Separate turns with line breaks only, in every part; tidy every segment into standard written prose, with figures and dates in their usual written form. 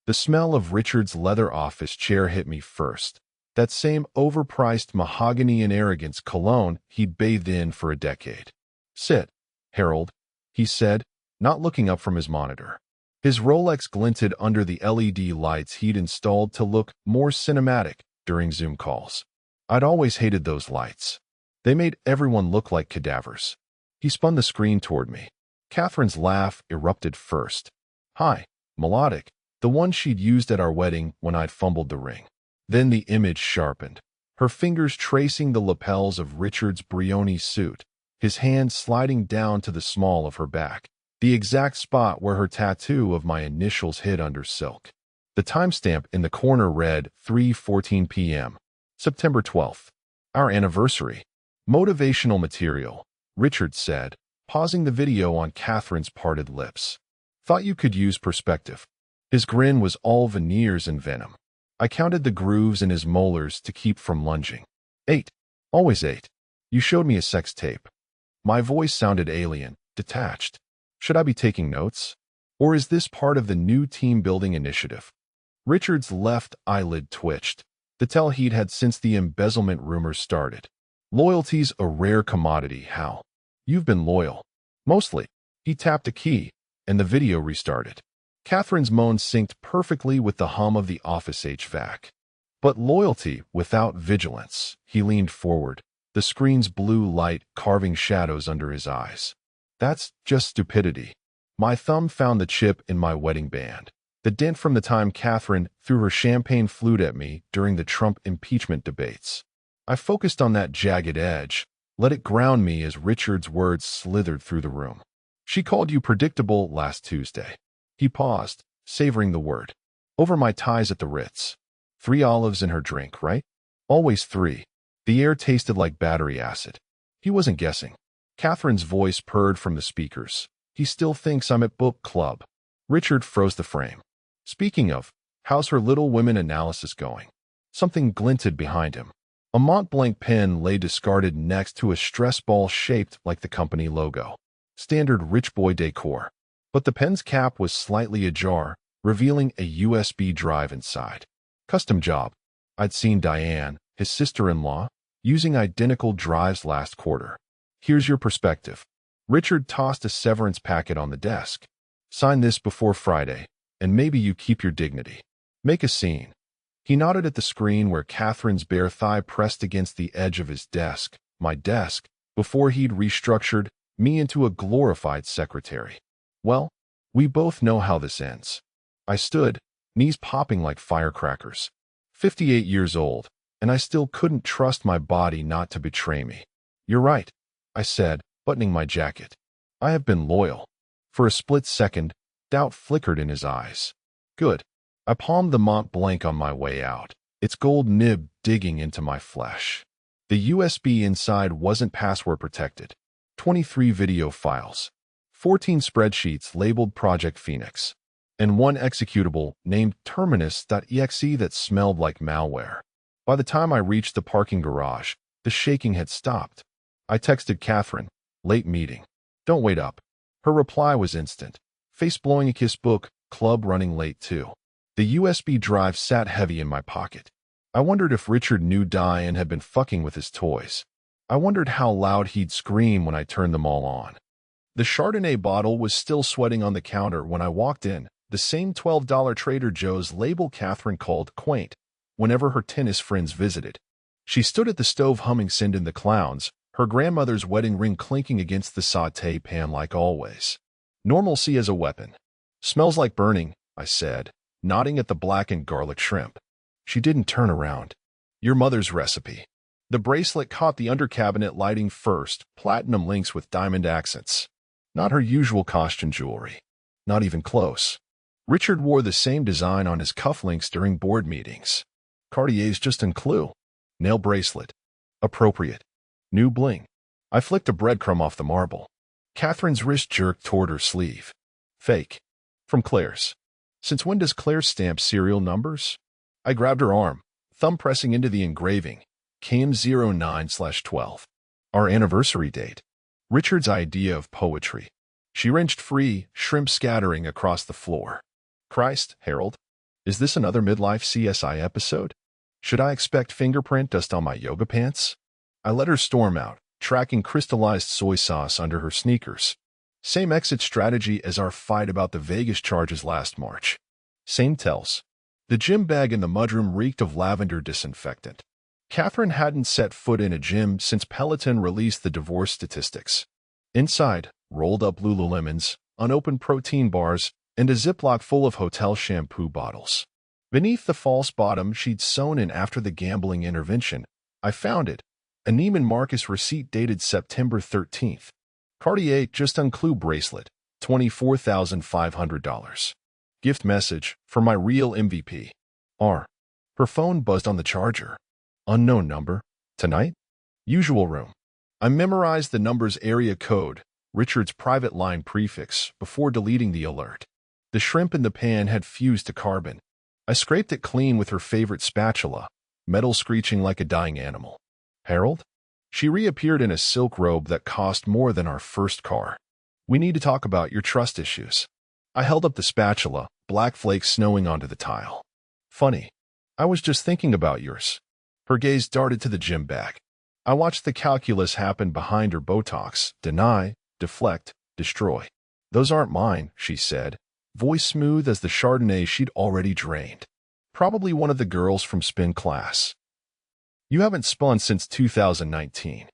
The smell of Richard's leather office chair hit me first. That same overpriced mahogany and arrogance cologne he'd bathed in for a decade. "Sit, Harold," he said, not looking up from his monitor. His Rolex glinted under the LED lights he'd installed to look more cinematic during Zoom calls. I'd always hated those lights. They made everyone look like cadavers. He spun the screen toward me. Catherine's laugh erupted first. High, melodic, the one she'd used at our wedding when I'd fumbled the ring. Then the image sharpened, her fingers tracing the lapels of Richard's Brioni suit, his hand sliding down to the small of her back, the exact spot where her tattoo of my initials hid under silk. The timestamp in the corner read 3:14 p.m., September 12th, our anniversary. Motivational material, Richard said, pausing the video on Catherine's parted lips. Thought you could use perspective. His grin was all veneers and venom. I counted the grooves in his molars to keep from lunging. 8. Always 8. You showed me a sex tape. My voice sounded alien, detached. Should I be taking notes? Or is this part of the new team-building initiative? Richard's left eyelid twitched, the tell he'd had since the embezzlement rumors started. Loyalty's a rare commodity, Hal. You've been loyal. Mostly. He tapped a key, and the video restarted. Catherine's moan synced perfectly with the hum of the office HVAC. But loyalty without vigilance. He leaned forward, the screen's blue light carving shadows under his eyes. That's just stupidity. My thumb found the chip in my wedding band, the dent from the time Catherine threw her champagne flute at me during the Trump impeachment debates. I focused on that jagged edge, let it ground me as Richard's words slithered through the room. She called you predictable last Tuesday. He paused, savoring the word. Over my ties at the Ritz. 3 olives in her drink, right? Always 3. The air tasted like battery acid. He wasn't guessing. Catherine's voice purred from the speakers. He still thinks I'm at book club. Richard froze the frame. Speaking of, how's her Little Women analysis going? Something glinted behind him. A Mont-Blanc pen lay discarded next to a stress ball shaped like the company logo. Standard rich boy decor. But the pen's cap was slightly ajar, revealing a USB drive inside. Custom job. I'd seen Diane, his sister-in-law, using identical drives last quarter. Here's your perspective. Richard tossed a severance packet on the desk. Sign this before Friday, and maybe you keep your dignity. Make a scene. He nodded at the screen where Catherine's bare thigh pressed against the edge of his desk, my desk, before he'd restructured me into a glorified secretary. Well, we both know how this ends. I stood, knees popping like firecrackers. 58 years old, and I still couldn't trust my body not to betray me. You're right, I said, buttoning my jacket. I have been loyal. For a split second, doubt flickered in his eyes. Good. I palmed the Mont Blanc on my way out, its gold nib digging into my flesh. The USB inside wasn't password protected. 23 video files. 14 spreadsheets labeled Project Phoenix, and 1 executable named Terminus.exe that smelled like malware. By the time I reached the parking garage, the shaking had stopped. I texted Catherine, late meeting. Don't wait up. Her reply was instant. Face blowing a kiss book, club running late too. The USB drive sat heavy in my pocket. I wondered if Richard knew Diane had been fucking with his toys. I wondered how loud he'd scream when I turned them all on. The Chardonnay bottle was still sweating on the counter when I walked in, the same $12 Trader Joe's label Catherine called quaint whenever her tennis friends visited. She stood at the stove humming Send in the Clowns, her grandmother's wedding ring clinking against the sauté pan like always. Normalcy as a weapon. Smells like burning, I said, nodding at the blackened garlic shrimp. She didn't turn around. Your mother's recipe. The bracelet caught the undercabinet lighting first, platinum links with diamond accents. Not her usual costume jewelry. Not even close. Richard wore the same design on his cufflinks during board meetings. Cartier's just in clue. Nail bracelet. Appropriate. New bling. I flicked a breadcrumb off the marble. Catherine's wrist jerked toward her sleeve. Fake. From Claire's. Since when does Claire stamp serial numbers? I grabbed her arm, thumb pressing into the engraving. KM09/12. Our anniversary date. Richard's idea of poetry. She wrenched free, shrimp scattering across the floor. Christ, Harold. Is this another midlife CSI episode? Should I expect fingerprint dust on my yoga pants? I let her storm out, tracking crystallized soy sauce under her sneakers. Same exit strategy as our fight about the Vegas charges last March. Same tells. The gym bag in the mudroom reeked of lavender disinfectant. Catherine hadn't set foot in a gym since Peloton released the divorce statistics. Inside, rolled up Lululemons, unopened protein bars, and a Ziploc full of hotel shampoo bottles. Beneath the false bottom she'd sewn in after the gambling intervention, I found it. A Neiman Marcus receipt dated September 13th. Cartier just unclued bracelet, $24,500. Gift message for my real MVP. R. Her phone buzzed on the charger. Unknown number. Tonight? Usual room. I memorized the number's area code, Richard's private line prefix, before deleting the alert. The shrimp in the pan had fused to carbon. I scraped it clean with her favorite spatula, metal screeching like a dying animal. Harold? She reappeared in a silk robe that cost more than our first car. We need to talk about your trust issues. I held up the spatula, black flakes snowing onto the tile. Funny. I was just thinking about yours. Her gaze darted to the gym bag. I watched the calculus happen behind her Botox. Deny, deflect, destroy. Those aren't mine, she said, voice smooth as the Chardonnay she'd already drained. Probably one of the girls from spin class. You haven't spun since 2019.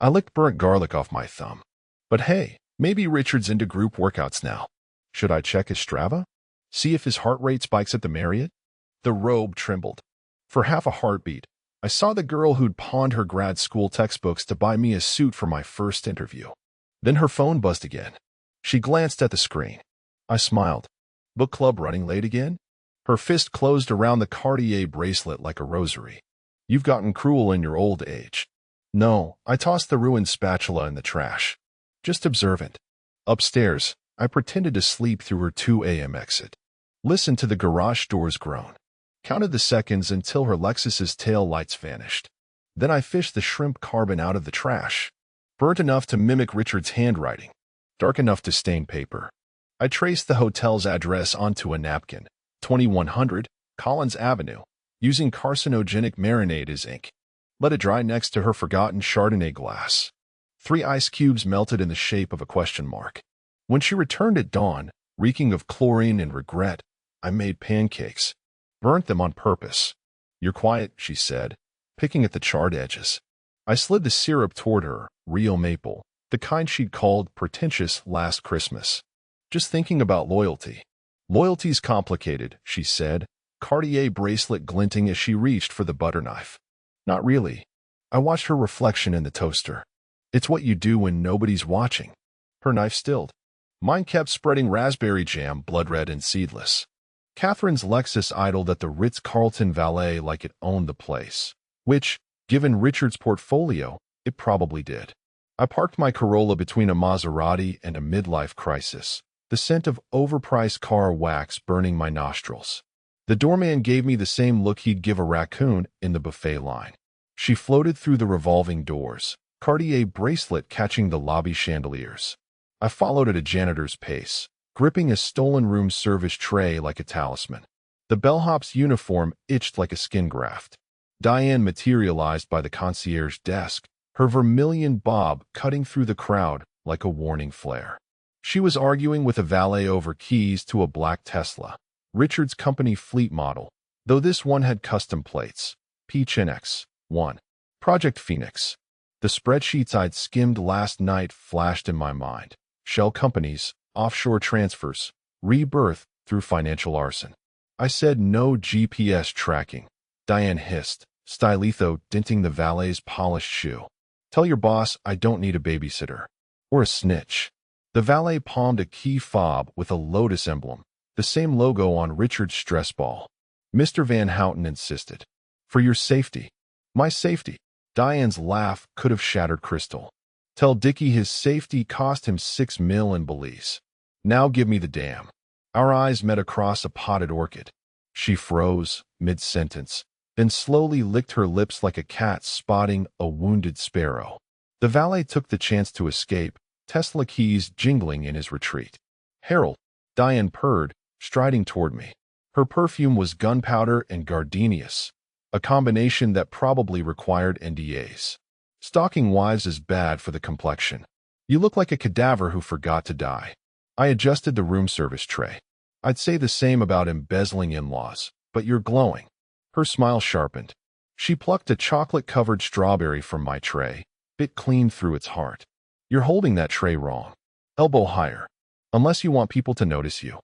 I licked burnt garlic off my thumb. But hey, maybe Richard's into group workouts now. Should I check his Strava? See if his heart rate spikes at the Marriott? The robe trembled. For half a heartbeat, I saw the girl who'd pawned her grad school textbooks to buy me a suit for my first interview. Then her phone buzzed again. She glanced at the screen. I smiled. Book club running late again? Her fist closed around the Cartier bracelet like a rosary. You've gotten cruel in your old age. No, I tossed the ruined spatula in the trash. Just observant. Upstairs, I pretended to sleep through her 2 a.m. exit. Listened to the garage doors groan. Counted the seconds until her Lexus's tail lights vanished. Then I fished the shrimp carbon out of the trash. Burnt enough to mimic Richard's handwriting. Dark enough to stain paper. I traced the hotel's address onto a napkin, 2100 Collins Avenue, using carcinogenic marinade as ink. Let it dry next to her forgotten Chardonnay glass. 3 ice cubes melted in the shape of a question mark. When she returned at dawn, reeking of chlorine and regret, I made pancakes. Burnt them on purpose. You're quiet, she said, picking at the charred edges. I slid the syrup toward her, real maple, the kind she'd called pretentious last Christmas. Just thinking about loyalty. Loyalty's complicated, she said, Cartier bracelet glinting as she reached for the butter knife. Not really. I watched her reflection in the toaster. It's what you do when nobody's watching. Her knife stilled. Mine kept spreading raspberry jam, blood red and seedless. Catherine's Lexus idled at the Ritz-Carlton valet like it owned the place, which, given Richard's portfolio, it probably did. I parked my Corolla between a Maserati and a midlife crisis, the scent of overpriced car wax burning my nostrils. The doorman gave me the same look he'd give a raccoon in the buffet line. She floated through the revolving doors, Cartier bracelet catching the lobby chandeliers. I followed at a janitor's pace, gripping a stolen room service tray like a talisman. The bellhop's uniform itched like a skin graft. Diane materialized by the concierge desk, her vermilion bob cutting through the crowd like a warning flare. She was arguing with a valet over keys to a black Tesla, Richard's company fleet model, though this one had custom plates. Peach NX, 1. Project Phoenix. The spreadsheets I'd skimmed last night flashed in my mind. Shell companies, offshore transfers, rebirth through financial arson. I said no GPS tracking. Diane hissed, stylitho denting the valet's polished shoe. Tell your boss I don't need a babysitter. Or a snitch. The valet palmed a key fob with a lotus emblem, the same logo on Richard's stress ball. Mr. Van Houten insisted. For your safety. My safety. Diane's laugh could have shattered crystal. Tell Dickie his safety cost him $6 million in Belize. Now give me the damn. Our eyes met across a potted orchid. She froze, mid-sentence, then slowly licked her lips like a cat spotting a wounded sparrow. The valet took the chance to escape, Tesla keys jingling in his retreat. Harold, Diane purred, striding toward me. Her perfume was gunpowder and gardenias, a combination that probably required NDAs. Stalking wives is bad for the complexion. You look like a cadaver who forgot to die. I adjusted the room service tray. I'd say the same about embezzling in-laws, but you're glowing. Her smile sharpened. She plucked a chocolate-covered strawberry from my tray, bit clean through its heart. You're holding that tray wrong. Elbow higher. Unless you want people to notice you.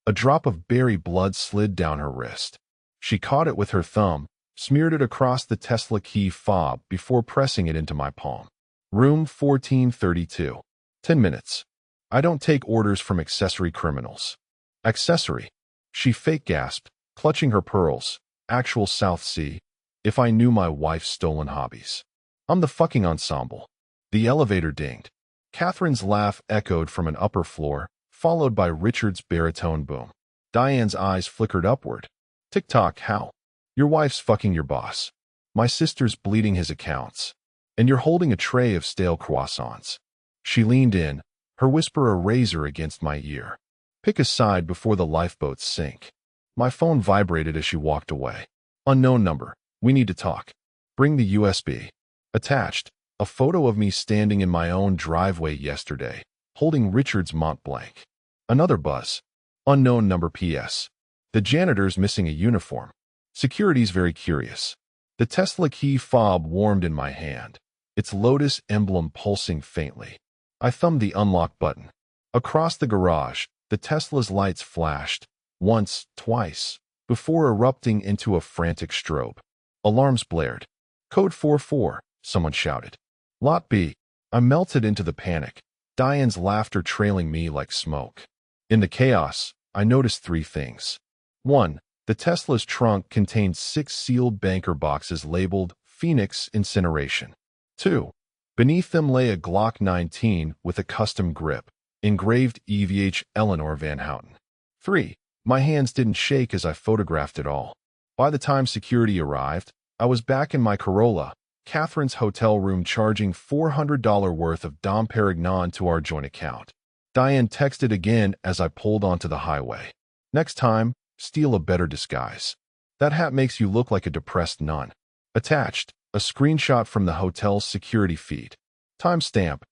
A drop of berry blood slid down her wrist. She caught it with her thumb, smeared it across the Tesla key fob before pressing it into my palm. Room 1432. 10 minutes. I don't take orders from accessory criminals. Accessory. She fake gasped, clutching her pearls. Actual South Sea. If I knew my wife's stolen hobbies. I'm the fucking ensemble. The elevator dinged. Catherine's laugh echoed from an upper floor, followed by Richard's baritone boom. Diane's eyes flickered upward. Tick-tock, how? Your wife's fucking your boss. My sister's bleeding his accounts. And you're holding a tray of stale croissants. She leaned in, her whisper a razor against my ear. Pick a side before the lifeboats sink. My phone vibrated as she walked away. Unknown number. We need to talk. Bring the USB. Attached, a photo of me standing in my own driveway yesterday, holding Richard's Mont Blanc. Another buzz. Unknown number PS. The janitor's missing a uniform. Security's very curious. The Tesla key fob warmed in my hand, its lotus emblem pulsing faintly. I thumbed the unlock button. Across the garage, the Tesla's lights flashed, once, twice, before erupting into a frantic strobe. Alarms blared. Code 44, someone shouted. Lot B. I melted into the panic, Diane's laughter trailing me like smoke. In the chaos, I noticed three things. 1. The Tesla's trunk contained 6 sealed banker boxes labeled Phoenix Incineration. 2. Beneath them lay a Glock 19 with a custom grip, engraved EVH Eleanor Van Houten. 3. My hands didn't shake as I photographed it all. By the time security arrived, I was back in my Corolla, Catherine's hotel room, charging $400 worth of Dom Perignon to our joint account. Diane texted again as I pulled onto the highway. Next time, steal a better disguise. That hat makes you look like a depressed nun. Attached, a screenshot from the hotel's security feed. Timestamp,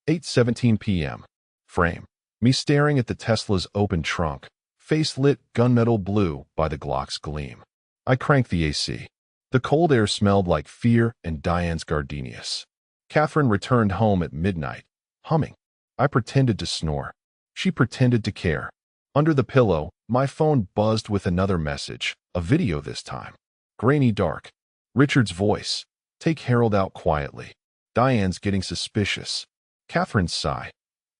8:17 p.m. Frame, me staring at the Tesla's open trunk, face lit gunmetal blue by the Glock's gleam. I cranked the AC. The cold air smelled like fear and Diane's gardenias. Catherine returned home at midnight, humming. I pretended to snore. She pretended to care. Under the pillow, my phone buzzed with another message, a video this time. Grainy dark. Richard's voice. Take Harold out quietly. Diane's getting suspicious. Catherine's sigh.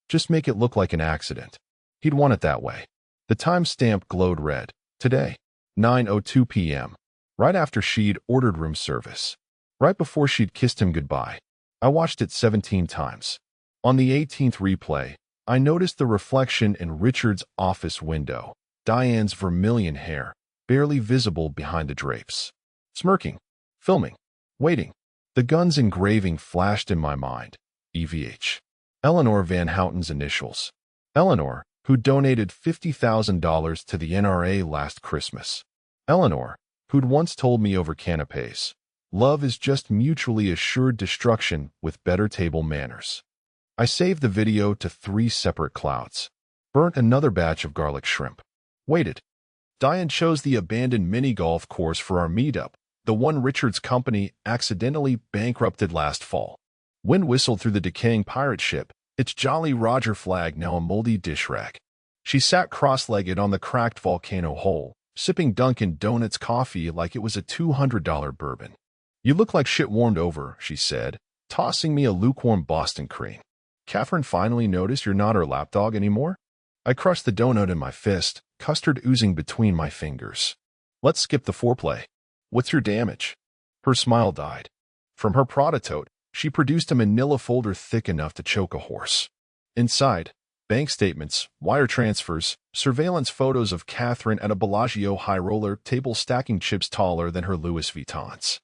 Just make it look like an accident. He'd want it that way. The timestamp glowed red. Today, 9:02 p.m. Right after she'd ordered room service. Right before she'd kissed him goodbye. I watched it 17 times. On the 18th replay, I noticed the reflection in Richard's office window. Diane's vermilion hair, barely visible behind the drapes. Smirking. Filming. Waiting. The gun's engraving flashed in my mind. EVH. Eleanor Van Houten's initials. Eleanor, who donated $50,000 to the NRA last Christmas. Eleanor, who'd once told me over canapes, love is just mutually assured destruction with better table manners. I saved the video to 3 separate clouds. Burnt another batch of garlic shrimp. Waited. Diane chose the abandoned mini-golf course for our meetup, the one Richard's company accidentally bankrupted last fall. Wind whistled through the decaying pirate ship, its Jolly Roger flag now a moldy dish rack. She sat cross-legged on the cracked volcano hole, sipping Dunkin' Donuts coffee like it was a $200 bourbon. You look like shit warmed over, she said, tossing me a lukewarm Boston cream. Catherine finally noticed you're not her lapdog anymore? I crushed the donut in my fist, custard oozing between my fingers. Let's skip the foreplay. What's your damage? Her smile died. From her Prada-tote, she produced a manila folder thick enough to choke a horse. Inside, bank statements, wire transfers, surveillance photos of Catherine at a Bellagio high roller table stacking chips taller than her Louis Vuittons.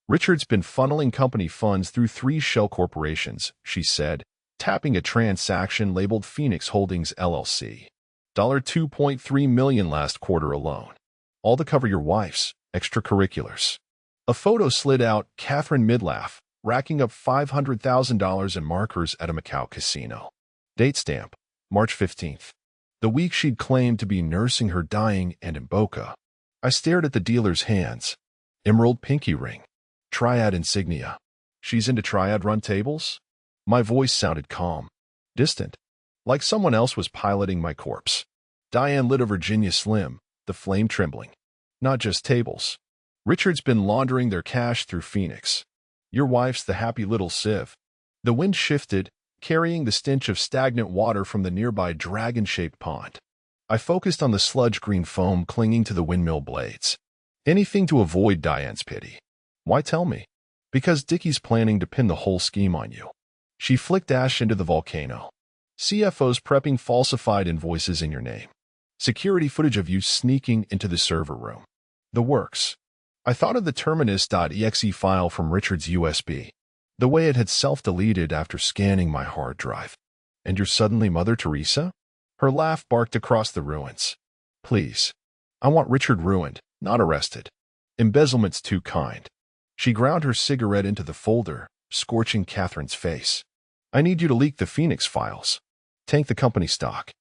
Richard's been funneling company funds through 3 shell corporations, she said, tapping a transaction labeled Phoenix Holdings LLC. $2.3 million last quarter alone. all to cover your wife's extracurriculars. A photo slid out, Catherine mid-laugh, racking up $500,000 in markers at a Macau casino. Date stamp, March 15th. The week she'd claimed to be nursing her dying and in Boca. I stared at the dealer's hands. Emerald pinky ring. Triad insignia. She's into triad run tables? My voice sounded calm, distant, like someone else was piloting my corpse. Diane lit a Virginia Slim, the flame trembling. Not just tables. Richard's been laundering their cash through Phoenix. Your wife's the happy little sieve. The wind shifted, carrying the stench of stagnant water from the nearby dragon-shaped pond. I focused on the sludge-green foam clinging to the windmill blades. Anything to avoid Diane's pity. Why tell me? Because Dickie's planning to pin the whole scheme on you. She flicked ash into the volcano. CFO's prepping falsified invoices in your name. Security footage of you sneaking into the server room. The works. I thought of the terminus.exe file from Richard's USB. The way it had self-deleted after scanning my hard drive. And you're suddenly Mother Teresa? Her laugh barked across the ruins. Please. I want Richard ruined, not arrested. Embezzlement's too kind. She ground her cigarette into the folder, scorching Catherine's face. I need you to leak the Phoenix files. Tank the company stock.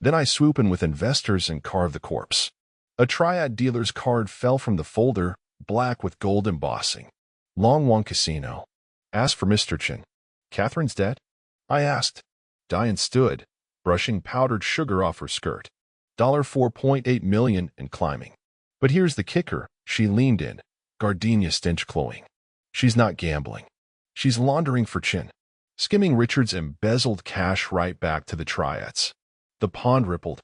Then I swoop in with investors and carve the corpse. A Triad dealer's card fell from the folder, black with gold embossing. Long Wong Casino. Ask for Mr. Chen. Catherine's dead? I asked. Diane stood, brushing powdered sugar off her skirt. $4.8 million and climbing. But here's the kicker, she leaned in, gardenia stench cloying. She's not gambling. She's laundering for Chen. Skimming Richard's embezzled cash right back to the Triads. The pond rippled.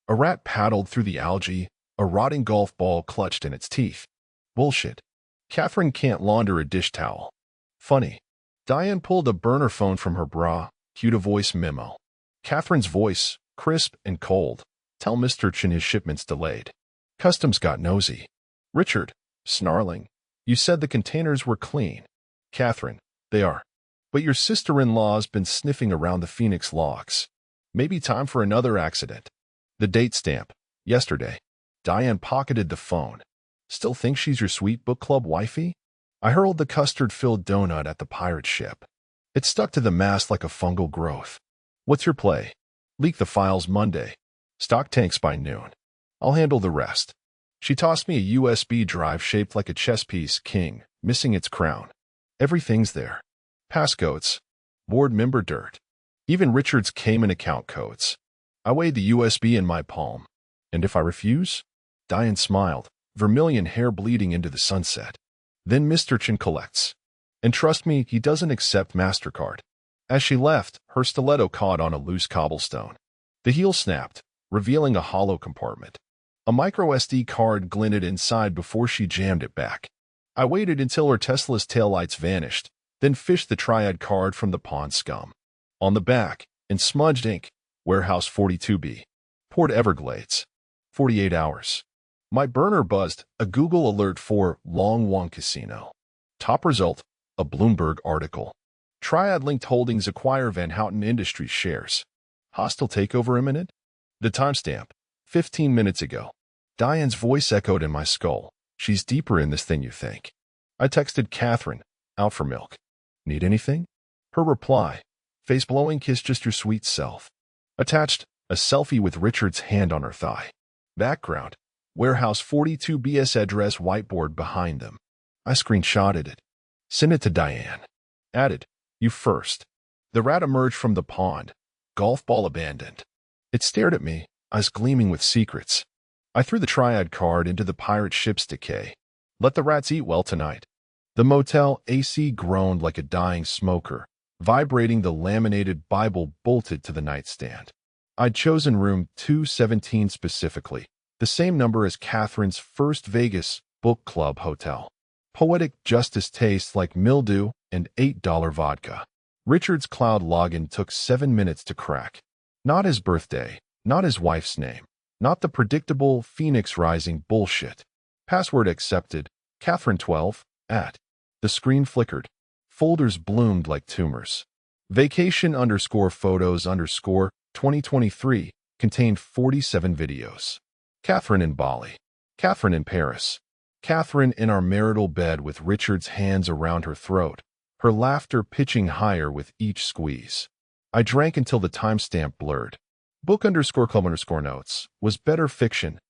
A rat paddled through the algae, a rotting golf ball clutched in its teeth. Bullshit. Catherine can't launder a dish towel. Funny. Diane pulled a burner phone from her bra, cued a voice memo. Catherine's voice, crisp and cold. Tell Mr. Chen his shipment's delayed. Customs got nosy. Richard, snarling. You said the containers were clean. Catherine, they are. But your sister-in-law's been sniffing around the Phoenix logs. Maybe time for another accident. The date stamp. Yesterday. Diane pocketed the phone. Still think she's your sweet book club wifey? I hurled the custard-filled donut at the pirate ship. It stuck to the mast like a fungal growth. What's your play? Leak the files Monday. Stock tanks by noon. I'll handle the rest. She tossed me a USB drive shaped like a chess piece, king, missing its crown. Everything's there. Passcodes. Board member dirt. Even Richard's Cayman account codes. I weighed the USB in my palm. And if I refuse? Diane smiled, vermilion hair bleeding into the sunset. Then Mr. Chen collects. And trust me, he doesn't accept MasterCard. As she left, her stiletto caught on a loose cobblestone. The heel snapped, revealing a hollow compartment. A micro-SD card glinted inside before she jammed it back. I waited until her Tesla's taillights vanished, then fished the Triad card from the pond scum. On the back, in smudged ink, Warehouse 42B. Port Everglades. 48 hours. My burner buzzed, a Google alert for Long Wong Casino. Top result, a Bloomberg article. Triad-linked holdings acquire Van Houten Industries shares. Hostile takeover imminent? The timestamp. 15 minutes ago. Diane's voice echoed in my skull. She's deeper in this than you think. I texted Catherine, out for milk. Need anything? Her reply, face-blowing kiss just your sweet self. Attached, a selfie with Richard's hand on her thigh. Background, Warehouse 42BS address whiteboard behind them. I screenshotted it. Sent it to Diane. Added, you first. The rat emerged from the pond, golf ball abandoned. It stared at me, eyes gleaming with secrets. I threw the Triad card into the pirate ship's decay. Let the rats eat well tonight. The motel AC groaned like a dying smoker, vibrating the laminated Bible bolted to the nightstand. I'd chosen room 217 specifically, the same number as Catherine's first Vegas book club hotel. Poetic justice tastes like mildew and $8 vodka. Richard's cloud login took 7 minutes to crack. Not his birthday, not his wife's name, not the predictable Phoenix Rising bullshit. Password accepted, Catherine12, @ The screen flickered. Folders bloomed like tumors. Vacation_photos_2023 contained 47 videos. Catherine in Bali. Catherine in Paris. Catherine in our marital bed with Richard's hands around her throat, her laughter pitching higher with each squeeze. I drank until the timestamp blurred. Book_club_notes was better fiction.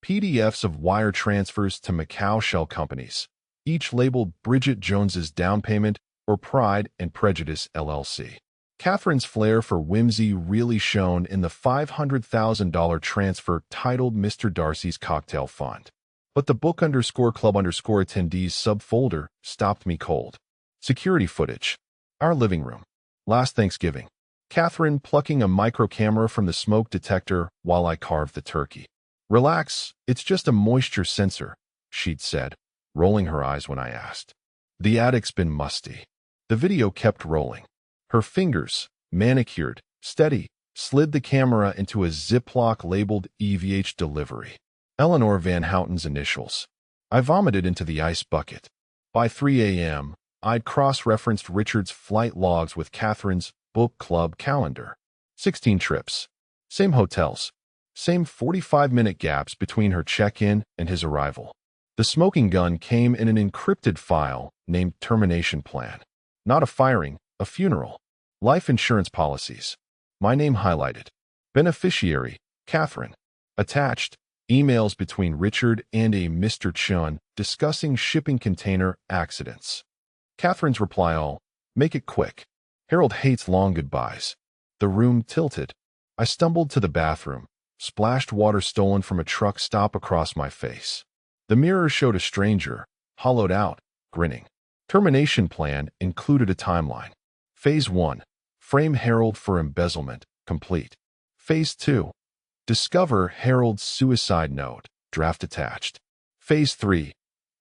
PDFs of wire transfers to Macau shell companies, each labeled Bridget Jones's Down Payment or Pride and Prejudice LLC. Catherine's flair for whimsy really shone in the $500,000 transfer titled Mr. Darcy's Cocktail Fund. But the book_club_attendees subfolder stopped me cold. Security footage. Our living room. Last Thanksgiving. Catherine plucking a micro camera from the smoke detector while I carved the turkey. Relax, it's just a moisture sensor, she'd said, rolling her eyes when I asked. The attic's been musty. The video kept rolling. Her fingers, manicured, steady, slid the camera into a Ziploc labeled EVH delivery. Eleanor Van Houten's initials. I vomited into the ice bucket. By 3 a.m., I'd cross-referenced Richard's flight logs with Catherine's book club calendar. 16 trips. Same hotels. Same 45-minute gaps between her check-in and his arrival. The smoking gun came in an encrypted file named Termination Plan. Not a firing, a funeral. Life insurance policies. My name highlighted. Beneficiary, Catherine. Attached, emails between Richard and a Mr. Chun discussing shipping container accidents. Catherine's reply all, make it quick. Harold hates long goodbyes. The room tilted. I stumbled to the bathroom, splashed water stolen from a truck stop across my face. The mirror showed a stranger, hollowed out, grinning. Termination plan included a timeline. Phase 1. Frame Harold for embezzlement, complete. Phase 2. Discover Harold's suicide note, draft attached. Phase 3.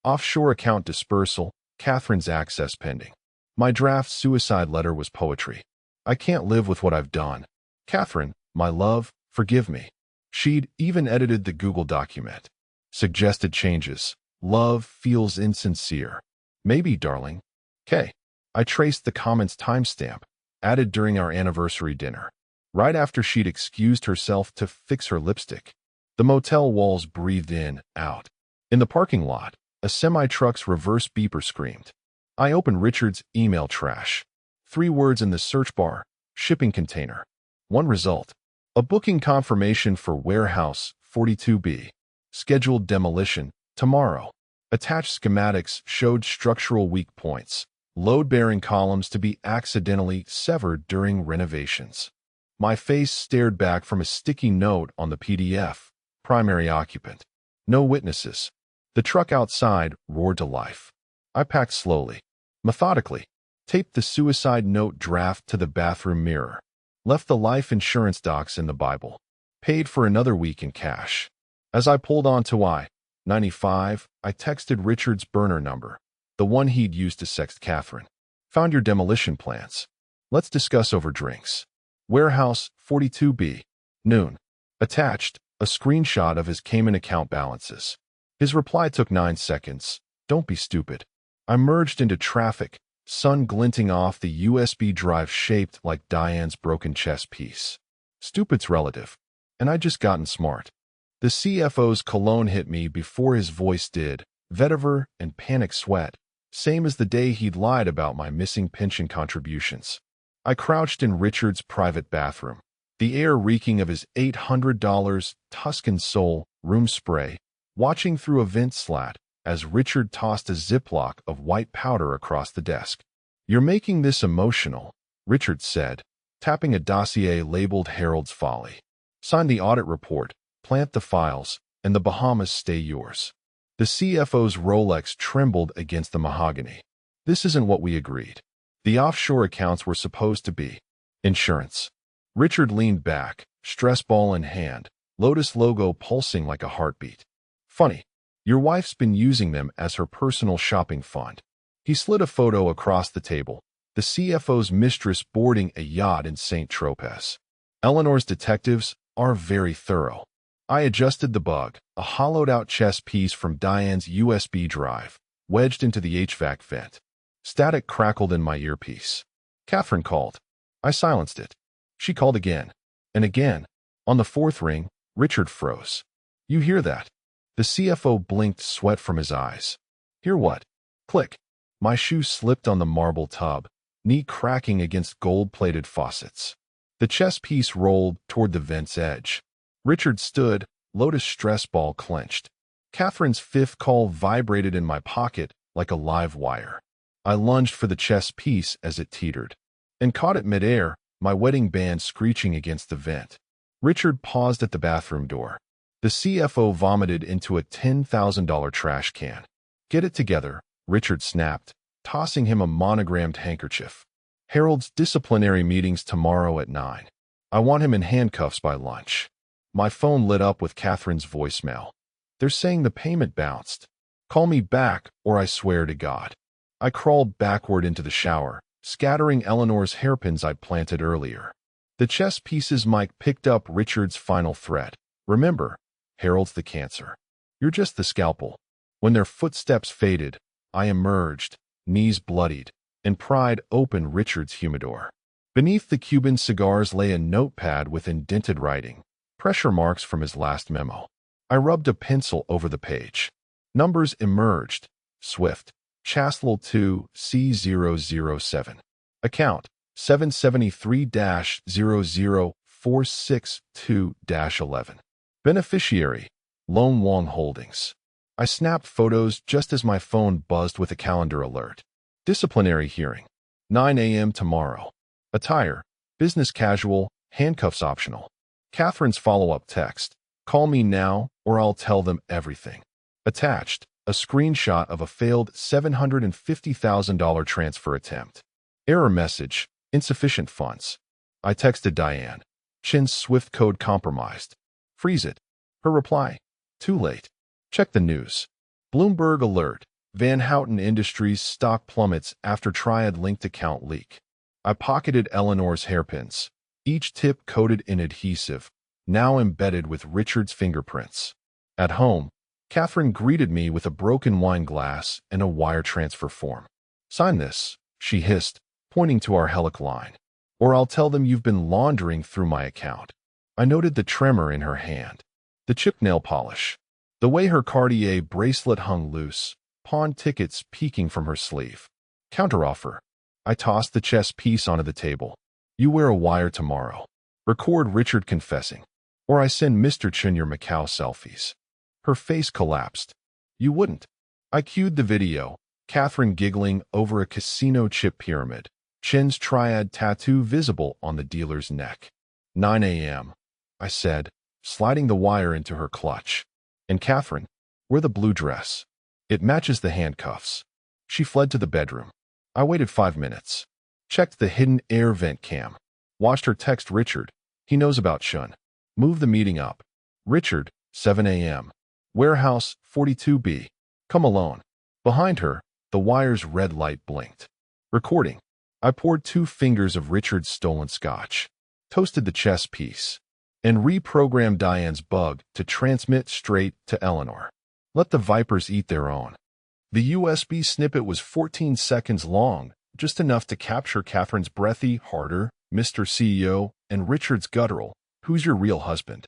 Offshore account dispersal, Catherine's access pending. My draft suicide letter was poetry. I can't live with what I've done. Catherine, my love, forgive me. She'd even edited the Google document. Suggested changes. Love feels insincere. Maybe, darling. K. I traced the comment's timestamp, added during our anniversary dinner, right after she'd excused herself to fix her lipstick. The motel walls breathed in, out. In the parking lot, a semi-truck's reverse beeper screamed. I opened Richard's email trash. 3 words in the search bar, shipping container. 1 result. A booking confirmation for warehouse 42B. Scheduled demolition, tomorrow. Attached schematics showed structural weak points. Load-bearing columns to be accidentally severed during renovations. My face stared back from a sticky note on the PDF. Primary occupant. No witnesses. The truck outside roared to life. I packed slowly, methodically, taped the suicide note draft to the bathroom mirror, left the life insurance docs in the Bible, paid for another week in cash. As I pulled onto I-95, I texted Richard's burner number, the one he'd used to sext Catherine. Found your demolition plans. Let's discuss over drinks. Warehouse 42B. Noon. Attached, a screenshot of his Cayman account balances. His reply took 9 seconds. Don't be stupid. I merged into traffic, sun glinting off the USB drive shaped like Diane's broken chess piece. Stupid's relative. And I'd just gotten smart. The CFO's cologne hit me before his voice did, vetiver and panic sweat, same as the day he'd lied about my missing pension contributions. I crouched in Richard's private bathroom, the air reeking of his $800 Tuscan Soul room spray, watching through a vent slat as Richard tossed a Ziploc of white powder across the desk. You're making this emotional, Richard said, tapping a dossier labeled Harold's Folly. Sign the audit report, plant the files, and the Bahamas stay yours. The CFO's Rolex trembled against the mahogany. This isn't what we agreed. The offshore accounts were supposed to be insurance. Richard leaned back, stress ball in hand, Lotus logo pulsing like a heartbeat. Funny, your wife's been using them as her personal shopping fund. He slid a photo across the table, the CFO's mistress boarding a yacht in St. Tropez. Eleanor's detectives are very thorough. I adjusted the bug, a hollowed-out chess piece from Diane's USB drive, wedged into the HVAC vent. Static crackled in my earpiece. Catherine called. I silenced it. She called again. And again. On the 4th ring, Richard froze. You hear that? The CFO blinked, sweat from his eyes. Hear what? Click. My shoe slipped on the marble tub, knee cracking against gold-plated faucets. The chess piece rolled toward the vent's edge. Richard stood, lotus stress ball clenched. Catherine's fifth call vibrated in my pocket like a live wire. I lunged for the chess piece as it teetered, and caught it midair, my wedding band screeching against the vent. Richard paused at the bathroom door. The CFO vomited into a $10,000 trash can. Get it together, Richard snapped, tossing him a monogrammed handkerchief. Harold's disciplinary meeting's tomorrow at 9. I want him in handcuffs by lunch. My phone lit up with Catherine's voicemail. They're saying the payment bounced. Call me back, or I swear to God. I crawled backward into the shower, scattering Eleanor's hairpins I'd planted earlier. The chess pieces mic picked up Richard's final threat. Remember, Harold's the cancer. You're just the scalpel. When their footsteps faded, I emerged, knees bloodied, and pried open Richard's humidor. Beneath the Cuban cigars lay a notepad with indented writing, pressure marks from his last memo. I rubbed a pencil over the page. Numbers emerged. Swift. Chaslel 2 C007. Account 773-00462-11. Beneficiary Lone Wong Holdings. I snapped photos just as my phone buzzed with a calendar alert. Disciplinary hearing. 9 a.m. tomorrow. Attire. Business casual, handcuffs optional. Catherine's follow-up text. Call me now, or I'll tell them everything. Attached, a screenshot of a failed $750,000 transfer attempt. Error message, insufficient funds. I texted Diane. Chin's Swift code compromised. Freeze it. Her reply. Too late. Check the news. Bloomberg alert. Van Houten Industries stock plummets after Triad linked account leak. I pocketed Eleanor's hairpins, each tip coated in adhesive, now embedded with Richard's fingerprints. At home, Catherine greeted me with a broken wine glass and a wire transfer form. Sign this, she hissed, pointing to our helic line. Or I'll tell them you've been laundering through my account. I noted the tremor in her hand, the chipped nail polish, the way her Cartier bracelet hung loose, pawn tickets peeking from her sleeve. Counteroffer. I tossed the chess piece onto the table. You wear a wire tomorrow. Record Richard confessing. Or I send Mr. Chin your Macau selfies. Her face collapsed. You wouldn't. I cued the video, Catherine giggling over a casino chip pyramid, Chin's triad tattoo visible on the dealer's neck. 9 a.m., I said, sliding the wire into her clutch. And Catherine, wear the blue dress. It matches the handcuffs. She fled to the bedroom. I waited 5 minutes. Checked the hidden air vent cam. Watched her text Richard. He knows about Chun. Move the meeting up. Richard, 7 a.m. Warehouse, 42B. Come alone. Behind her, the wire's red light blinked. Recording. I poured 2 fingers of Richard's stolen scotch, toasted the chess piece, and reprogrammed Diane's bug to transmit straight to Eleanor. Let the vipers eat their own. The USB snippet was 14 seconds long, just enough to capture Catherine's breathy, harder, Mr. CEO, and Richard's guttural, who's your real husband?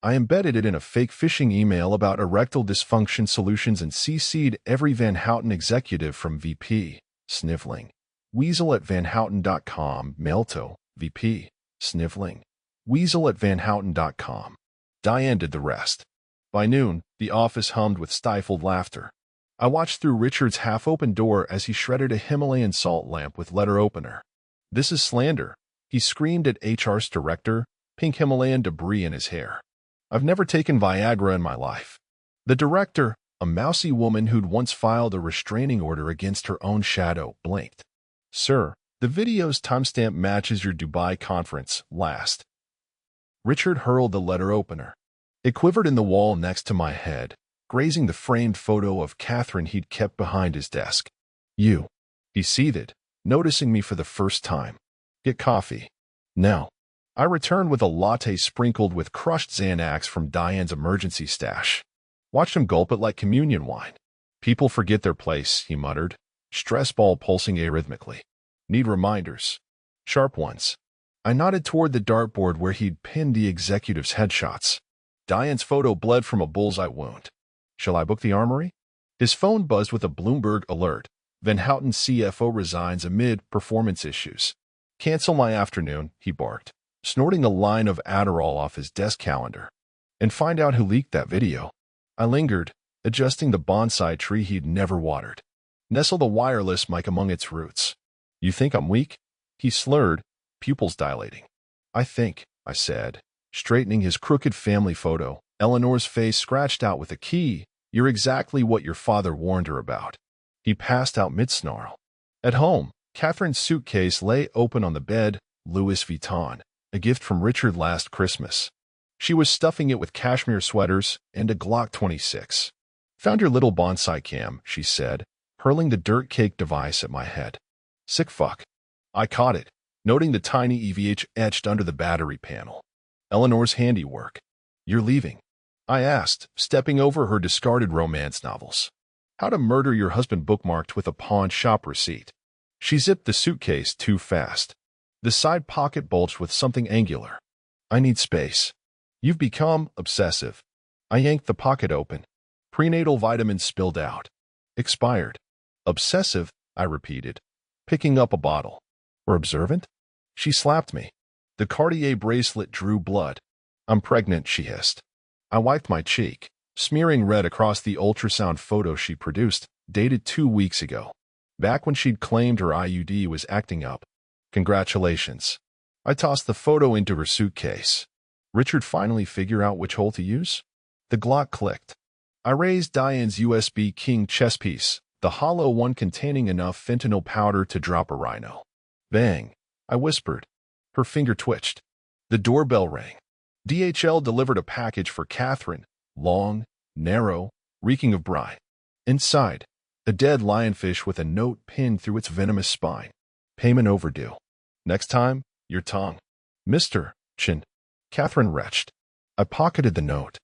I embedded it in a fake phishing email about erectile dysfunction solutions and CC'd every Van Houten executive from VP, sniveling. Weasel at vanhouten.com, Mailto, VP, sniveling. Weasel at vanhouten.com. Diane did the rest. By noon, the office hummed with stifled laughter. I watched through Richard's half-open door as he shredded a Himalayan salt lamp with letter opener. This is slander, he screamed at HR's director, pink Himalayan debris in his hair. I've never taken Viagra in my life. The director, a mousy woman who'd once filed a restraining order against her own shadow, blinked. Sir, the video's timestamp matches your Dubai conference, last. Richard hurled the letter opener. It quivered in the wall next to my head, grazing the framed photo of Catherine he'd kept behind his desk. You. He seethed, noticing me for the first time. Get coffee. Now. I returned with a latte sprinkled with crushed Xanax from Diane's emergency stash. Watched him gulp it like communion wine. People forget their place, he muttered, stress ball pulsing arrhythmically. Need reminders. Sharp ones. I nodded toward the dartboard where he'd pinned the executive's headshots. Diane's photo bled from a bullseye wound. Shall I book the armory? His phone buzzed with a Bloomberg alert. Van Houten CFO resigns amid performance issues. Cancel my afternoon, he barked, snorting a line of Adderall off his desk calendar. And find out who leaked that video. I lingered, adjusting the bonsai tree he'd never watered. Nestle the wireless mic among its roots. You think I'm weak? He slurred, pupils dilating. I said, straightening his crooked family photo, Eleanor's face scratched out with a key. You're exactly what your father warned her about. He passed out mid-snarl. At home, Catherine's suitcase lay open on the bed, Louis Vuitton, a gift from Richard last Christmas. She was stuffing it with cashmere sweaters and a Glock 26. Found your little bonsai cam, she said, hurling the dirt-caked device at my head. Sick fuck. I caught it, noting the tiny EVH etched under the battery panel. Eleanor's handiwork. You're leaving? I asked, stepping over her discarded romance novels. How to Murder Your Husband bookmarked with a pawn shop receipt. She zipped the suitcase too fast. The side pocket bulged with something angular. I need space. You've become obsessive. I yanked the pocket open. Prenatal vitamins spilled out. Expired. Obsessive, I repeated, picking up a bottle. Or observant? She slapped me. The Cartier bracelet drew blood. I'm pregnant, she hissed. I wiped my cheek, smearing red across the ultrasound photo she produced, dated 2 weeks ago, back when she'd claimed her IUD was acting up. Congratulations. I tossed the photo into her suitcase. Richard finally figure out which hole to use? The Glock clicked. I raised Diane's USB King chess piece, the hollow one containing enough fentanyl powder to drop a rhino. Bang, I whispered. Her finger twitched. The doorbell rang. DHL delivered a package for Catherine, long, narrow, reeking of brine. Inside, a dead lionfish with a note pinned through its venomous spine. Payment overdue. Next time, your tongue. Mr. Chin. Catherine retched. I pocketed the note.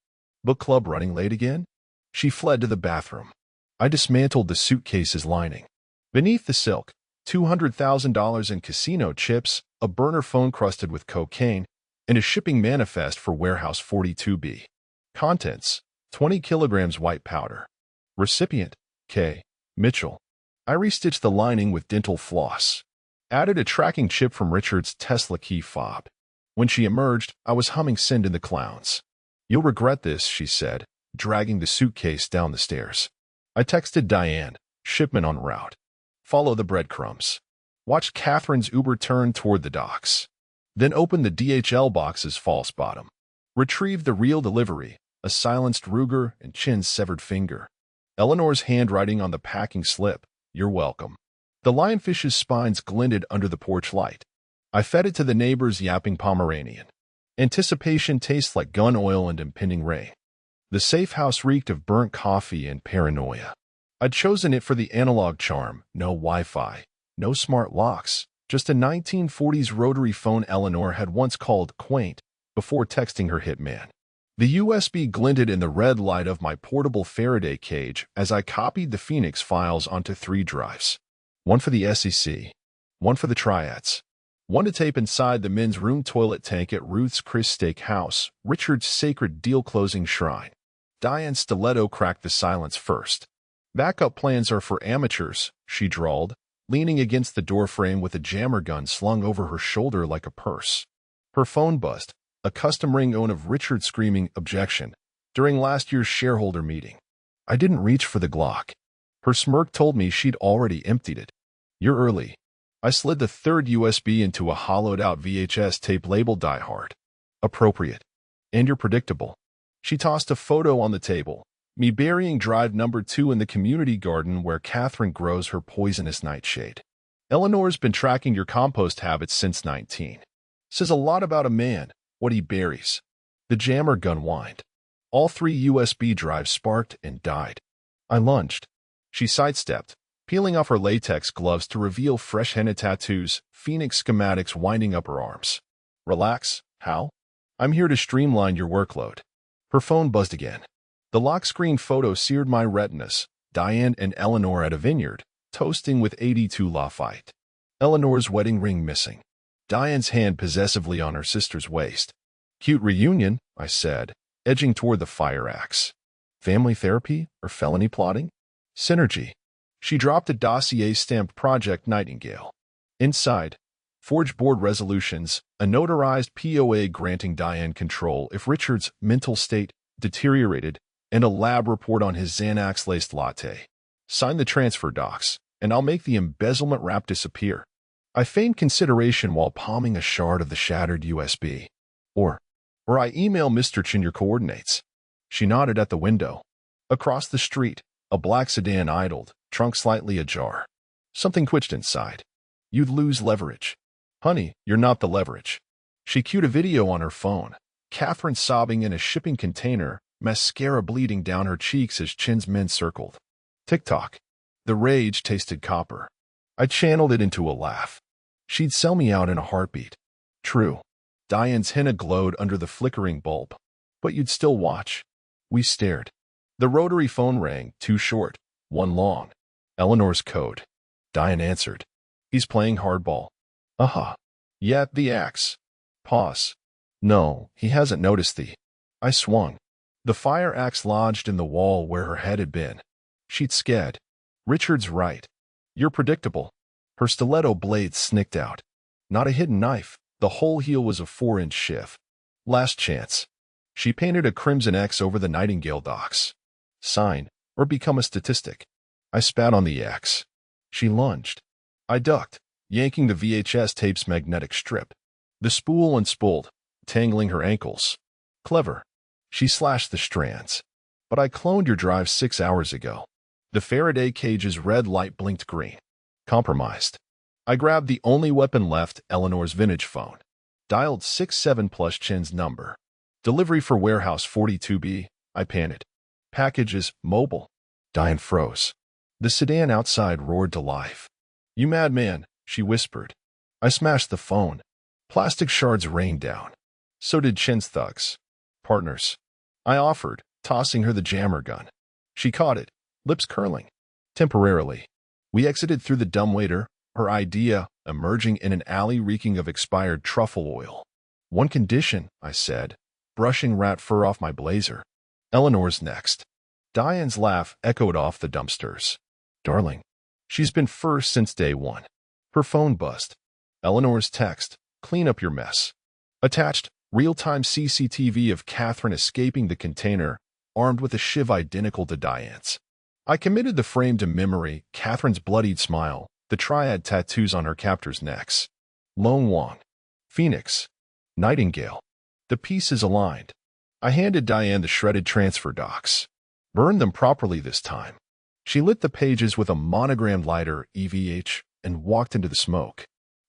Book club running late again? She fled to the bathroom. I dismantled the suitcase's lining. Beneath the silk, $200,000 in casino chips, a burner phone crusted with cocaine, and a shipping manifest for Warehouse 42B. Contents, 20 kilograms white powder. Recipient, K. Mitchell. I restitched the lining with dental floss. Added a tracking chip from Richard's Tesla key fob. When she emerged, I was humming Send in the Clowns. You'll regret this, she said, dragging the suitcase down the stairs. I texted Diane, shipment en route. Follow the breadcrumbs. Watch Catherine's Uber turn toward the docks. Then open the DHL box's false bottom. Retrieve the real delivery, a silenced Ruger and Chin's severed finger. Eleanor's handwriting on the packing slip, you're welcome. The lionfish's spines glinted under the porch light. I fed it to the neighbor's yapping Pomeranian. Anticipation tastes like gun oil and impending rain. The safe house reeked of burnt coffee and paranoia. I'd chosen it for the analog charm, no Wi-Fi, no smart locks, just a 1940s rotary phone Eleanor had once called quaint before texting her hitman. The USB glinted in the red light of my portable Faraday cage as I copied the Phoenix files onto 3 drives. One for the SEC, one for the triads, one to tape inside the men's room toilet tank at Ruth's Chris Steak House, Richard's sacred deal-closing shrine. Diane's stiletto cracked the silence first. Backup plans are for amateurs, she drawled, leaning against the doorframe with a jammer gun slung over her shoulder like a purse. Her phone buzzed, a custom ringtone of Richard screaming objection during last year's shareholder meeting. I didn't reach for the Glock. Her smirk told me she'd already emptied it. You're early. I slid the third USB into a hollowed-out VHS tape labeled Die Hard. Appropriate. And you're predictable. She tossed a photo on the table, me burying drive number 2 in the community garden where Catherine grows her poisonous nightshade. Eleanor's been tracking your compost habits since 19. Says a lot about a man, what he buries. The jammer gun whined. All 3 USB drives sparked and died. I lunged. She sidestepped, peeling off her latex gloves to reveal fresh henna tattoos, Phoenix schematics winding up her arms. Relax, Hal. I'm here to streamline your workload. Her phone buzzed again. The lock screen photo seared my retinas. Diane and Eleanor at a vineyard, toasting with 82 Lafayette. Eleanor's wedding ring missing. Diane's hand possessively on her sister's waist. Cute reunion, I said, edging toward the fire axe. Family therapy or felony plotting? Synergy. She dropped a dossier stamped Project Nightingale. Inside, forged board resolutions, a notarized POA granting Diane control if Richard's mental state deteriorated, and a lab report on his Xanax-laced latte. Sign the transfer docs, and I'll make the embezzlement rap disappear. I feigned consideration while palming a shard of the shattered USB. Or I email Mr. Chin your coordinates. She nodded at the window. Across the street, a black sedan idled, trunk slightly ajar. Something twitched inside. You'd lose leverage. Honey, you're not the leverage. She cued a video on her phone. Catherine sobbing in a shipping container, mascara bleeding down her cheeks as Chin's men circled. Tick-tock. The rage tasted copper. I channeled it into a laugh. She'd sell me out in a heartbeat. True. Diane's henna glowed under the flickering bulb. But you'd still watch. We stared. The rotary phone rang, two short, one long. Eleanor's code. Diane answered. He's playing hardball. Aha. Yeah, the axe. Pause. No, he hasn't noticed the. I swung. The fire axe lodged in the wall where her head had been. She'd sked. Richard's right. You're predictable. Her stiletto blade snicked out. Not a hidden knife. The whole heel was a 4-inch shift. Last chance. She painted a crimson X over the Nightingale docs. Sign, or become a statistic. I spat on the X. She lunged. I ducked, yanking the VHS tape's magnetic strip. The spool unspooled, tangling her ankles. Clever. She slashed the strands. But I cloned your drive 6 hours ago. The Faraday cage's red light blinked green. Compromised. I grabbed the only weapon left, Eleanor's vintage phone. Dialed 67 plus Chin's number. Delivery for warehouse 42B, I panted. Packages, mobile. Diane froze. The sedan outside roared to life. You madman, she whispered. I smashed the phone. Plastic shards rained down. So did Chin's thugs. Partners. I offered, tossing her the jammer gun. She caught it, lips curling. Temporarily. We exited through the dumbwaiter, her idea emerging in an alley reeking of expired truffle oil. One condition, I said, brushing rat fur off my blazer. Eleanor's next. Diane's laugh echoed off the dumpsters. Darling, she's been first since day one. Her phone buzzed. Eleanor's text, clean up your mess. Attached, real-time CCTV of Catherine escaping the container, armed with a shiv identical to Diane's. I committed the frame to memory, Catherine's bloodied smile, the triad tattoos on her captors' necks. Lone Wong. Phoenix. Nightingale. The pieces aligned. I handed Diane the shredded transfer docs. Burned them properly this time. She lit the pages with a monogrammed lighter, EVH, and walked into the smoke.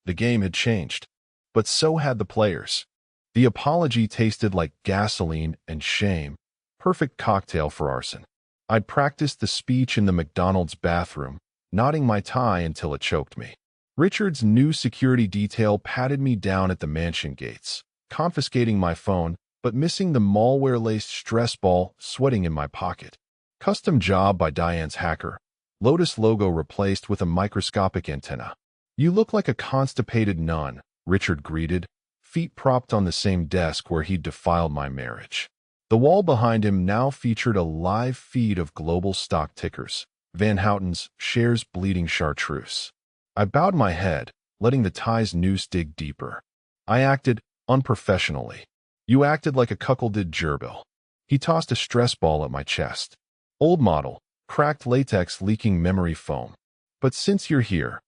The game had changed. But so had the players. The apology tasted like gasoline and shame. Perfect cocktail for arson. I'd practiced the speech in the McDonald's bathroom, knotting my tie until it choked me. Richard's new security detail patted me down at the mansion gates, confiscating my phone, but missing the malware-laced stress ball sweating in my pocket. Custom job by Diane's hacker. Lotus logo replaced with a microscopic antenna. You look like a constipated nun, Richard greeted, feet propped on the same desk where he'd defiled my marriage. The wall behind him now featured a live feed of global stock tickers. Van Houten's shares bleeding chartreuse. I bowed my head, letting the tie's noose dig deeper. I acted unprofessionally. You acted like a cuckolded gerbil. He tossed a stress ball at my chest. Old model, cracked latex leaking memory foam. But since you're here,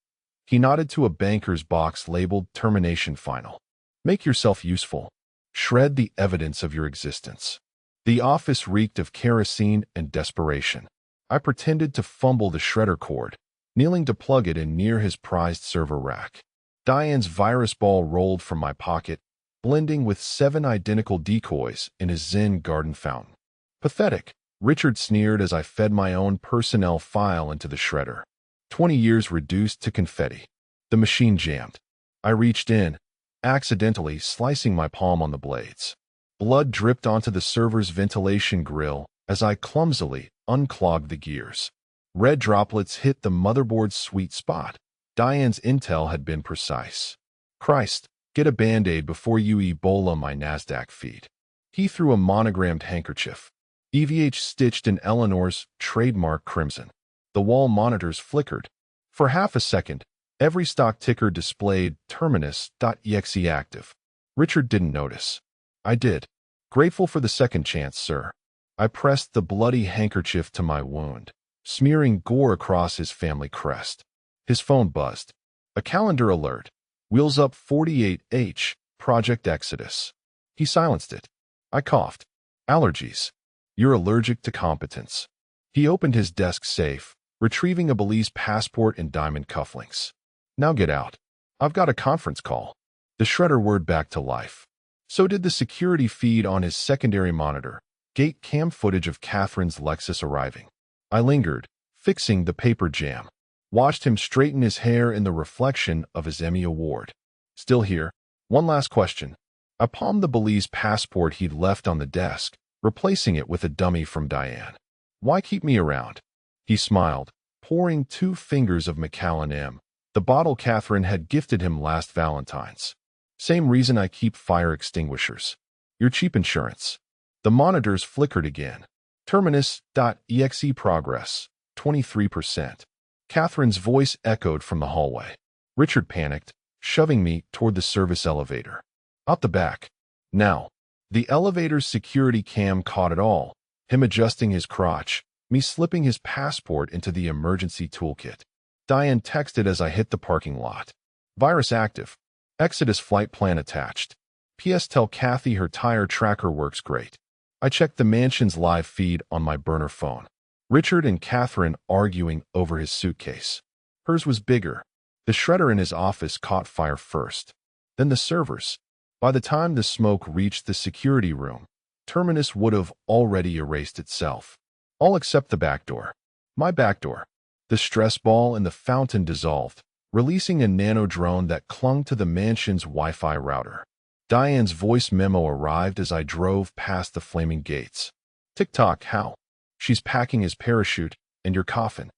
he nodded to a banker's box labeled termination final. Make yourself useful. Shred the evidence of your existence. The office reeked of kerosene and desperation. I pretended to fumble the shredder cord, kneeling to plug it in near his prized server rack. Diane's virus ball rolled from my pocket, blending with 7 identical decoys in his Zen garden fountain. Pathetic, Richard sneered as I fed my own personnel file into the shredder. 20 years reduced to confetti. The machine jammed. I reached in, accidentally slicing my palm on the blades. Blood dripped onto the server's ventilation grill as I clumsily unclogged the gears. Red droplets hit the motherboard's sweet spot. Diane's intel had been precise. Christ, get a Band-Aid before you Ebola my NASDAQ feed. He threw a monogrammed handkerchief. EVH stitched in Eleanor's trademark crimson. The wall monitors flickered. For half a second, every stock ticker displayed terminus.exe active. Richard didn't notice. I did. Grateful for the second chance, sir. I pressed the bloody handkerchief to my wound, smearing gore across his family crest. His phone buzzed. A calendar alert. Wheels Up 48H, Project Exodus. He silenced it. I coughed. Allergies. You're allergic to competence. He opened his desk safe, retrieving a Belize passport and diamond cufflinks. Now get out. I've got a conference call. The shredder whirred back to life. So did the security feed on his secondary monitor, gate cam footage of Catherine's Lexus arriving. I lingered, fixing the paper jam. Watched him straighten his hair in the reflection of his Emmy Award. Still here? One last question. I palmed the Belize passport he'd left on the desk, replacing it with a dummy from Diane. Why keep me around? He smiled, pouring 2 fingers of Macallan M, the bottle Catherine had gifted him last Valentine's. Same reason I keep fire extinguishers. Your cheap insurance. The monitors flickered again. Terminus.exe progress, 23%. Catherine's voice echoed from the hallway. Richard panicked, shoving me toward the service elevator. Out the back. Now. The elevator's security cam caught it all, him adjusting his crotch, me slipping his passport into the emergency toolkit. Diane texted as I hit the parking lot. Virus active. Exodus flight plan attached. P.S. Tell Kathy her tire tracker works great. I checked the mansion's live feed on my burner phone. Richard and Catherine arguing over his suitcase. Hers was bigger. The shredder in his office caught fire first. Then the servers. By the time the smoke reached the security room, Terminus would have already erased itself. All except the back door. My back door. The stress ball and the fountain dissolved, releasing a nano-drone that clung to the mansion's Wi-Fi router. Diane's voice memo arrived as I drove past the flaming gates. Tick-tock, how? She's packing his parachute and your coffin.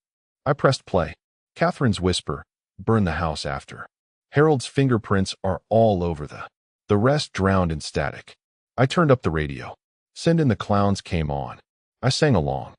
I pressed play. Catherine's whisper, burn the house after. Harold's fingerprints are all over the rest drowned in static. I turned up the radio. Send in the Clowns came on. I sang along.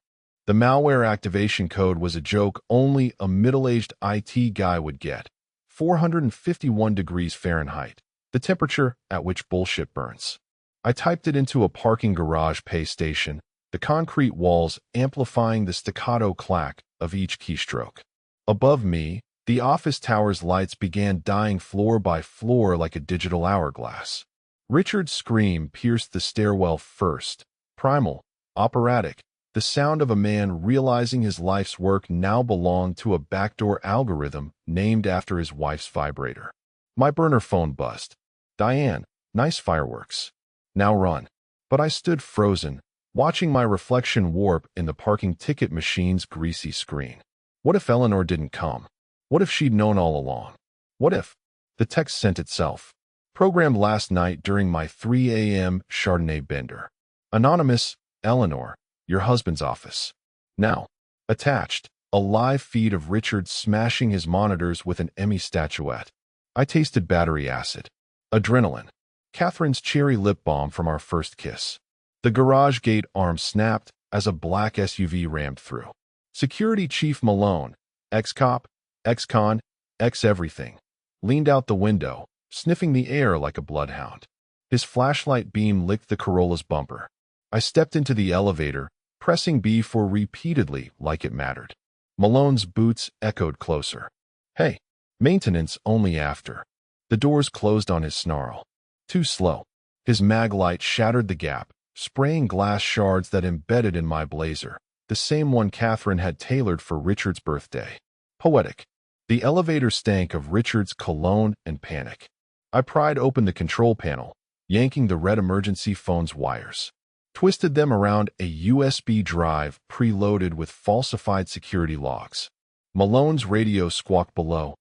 The malware activation code was a joke only a middle-aged IT guy would get. 451 degrees Fahrenheit, the temperature at which bullshit burns. I typed it into a parking garage pay station, the concrete walls amplifying the staccato clack of each keystroke. Above me, the office tower's lights began dying floor by floor like a digital hourglass. Richard's scream pierced the stairwell first, primal, operatic, the sound of a man realizing his life's work now belonged to a backdoor algorithm named after his wife's vibrator. My burner phone buzzed. Diane, nice fireworks. Now run. But I stood frozen, watching my reflection warp in the parking ticket machine's greasy screen. What if Eleanor didn't come? What if she'd known all along? What if? The text sent itself. Programmed last night during my 3 a.m. Chardonnay bender. Anonymous, Eleanor, your husband's office. Now. Attached, a live feed of Richard smashing his monitors with an Emmy statuette. I tasted battery acid. Adrenaline. Catherine's cherry lip balm from our first kiss. The garage gate arm snapped as a black SUV rammed through. Security Chief Malone, ex-cop, ex-con, ex-everything, leaned out the window, sniffing the air like a bloodhound. His flashlight beam licked the Corolla's bumper. I stepped into the elevator, pressing B for repeatedly like it mattered. Malone's boots echoed closer. Hey, maintenance only after. The doors closed on his snarl. Too slow. His mag light shattered the gap, spraying glass shards that embedded in my blazer, the same one Catherine had tailored for Richard's birthday. Poetic. The elevator stank of Richard's cologne and panic. I pried open the control panel, yanking the red emergency phone's wires. Twisted them around a USB drive preloaded with falsified security logs. Malone's radio squawked below.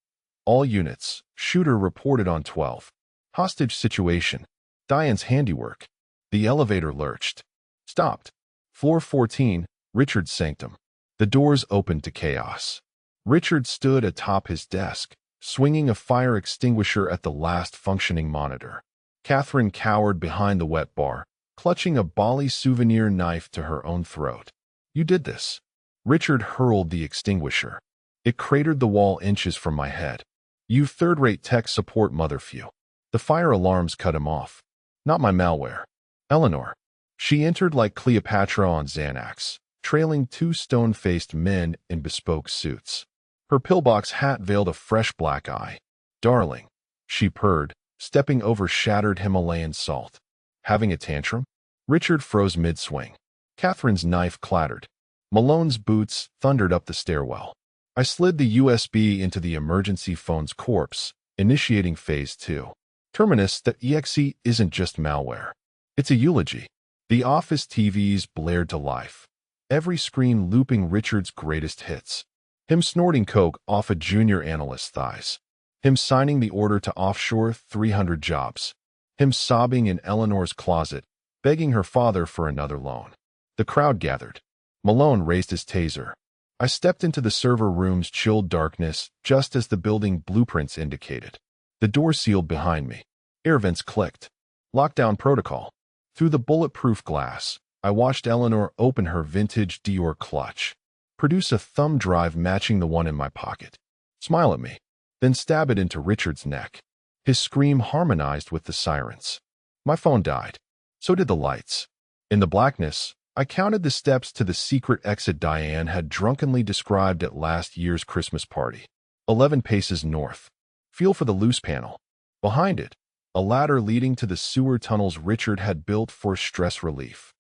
All units, shooter reported on 12. Hostage situation. Diane's handiwork. The elevator lurched. Stopped. Floor 14, Richard's sanctum. The doors opened to chaos. Richard stood atop his desk, swinging a fire extinguisher at the last functioning monitor. Catherine cowered behind the wet bar, clutching a Bali souvenir knife to her own throat. "You did this." Richard hurled the extinguisher. It cratered the wall inches from my head. "You third-rate tech support motherfucker." The fire alarms cut him off. Not my malware. Eleanor. She entered like Cleopatra on Xanax, trailing two stone-faced men in bespoke suits. Her pillbox hat veiled a fresh black eye. "Darling," she purred, stepping over shattered Himalayan salt. "Having a tantrum?" Richard froze mid-swing. Catherine's knife clattered. Malone's boots thundered up the stairwell. I slid the USB into the emergency phone's corpse, initiating phase 2. Terminus.exe isn't just malware. It's a eulogy. The office TVs blared to life. Every screen looping Richard's greatest hits. Him snorting coke off a junior analyst's thighs. Him signing the order to offshore 300 jobs. Him sobbing in Eleanor's closet, begging her father for another loan. The crowd gathered. Malone raised his taser. I stepped into the server room's chilled darkness just as the building blueprints indicated. The door sealed behind me. Air vents clicked. Lockdown protocol. Through the bulletproof glass, I watched Eleanor open her vintage Dior clutch, produce a thumb drive matching the one in my pocket, smile at me, then stab it into Richard's neck. His scream harmonized with the sirens. My phone died. So did the lights. In the blackness, I counted the steps to the secret exit Diane had drunkenly described at last year's Christmas party. 11 paces north. Feel for the loose panel. Behind it, a ladder leading to the sewer tunnels Richard had built for stress relief.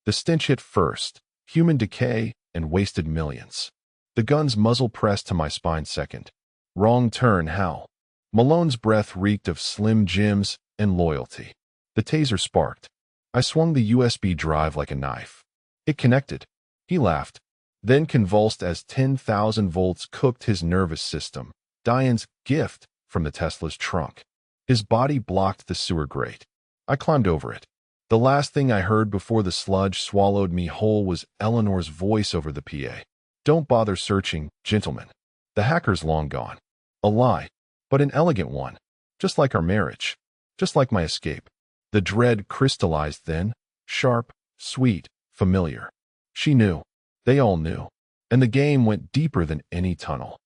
The stench hit first, human decay and wasted millions. The gun's muzzle pressed to my spine second. Wrong turn, Hal. Malone's breath reeked of Slim Jims and loyalty. The taser sparked. I swung the USB drive like a knife. It connected. He laughed, then convulsed as 10,000 volts cooked his nervous system. Diane's gift from the Tesla's trunk. His body blocked the sewer grate. I climbed over it. The last thing I heard before the sludge swallowed me whole was Eleanor's voice over the PA. "Don't bother searching, gentlemen. The hacker's long gone." A lie, but an elegant one. Just like our marriage. Just like my escape. The dread crystallized then, sharp, sweet, familiar. She knew. They all knew. And the game went deeper than any tunnel.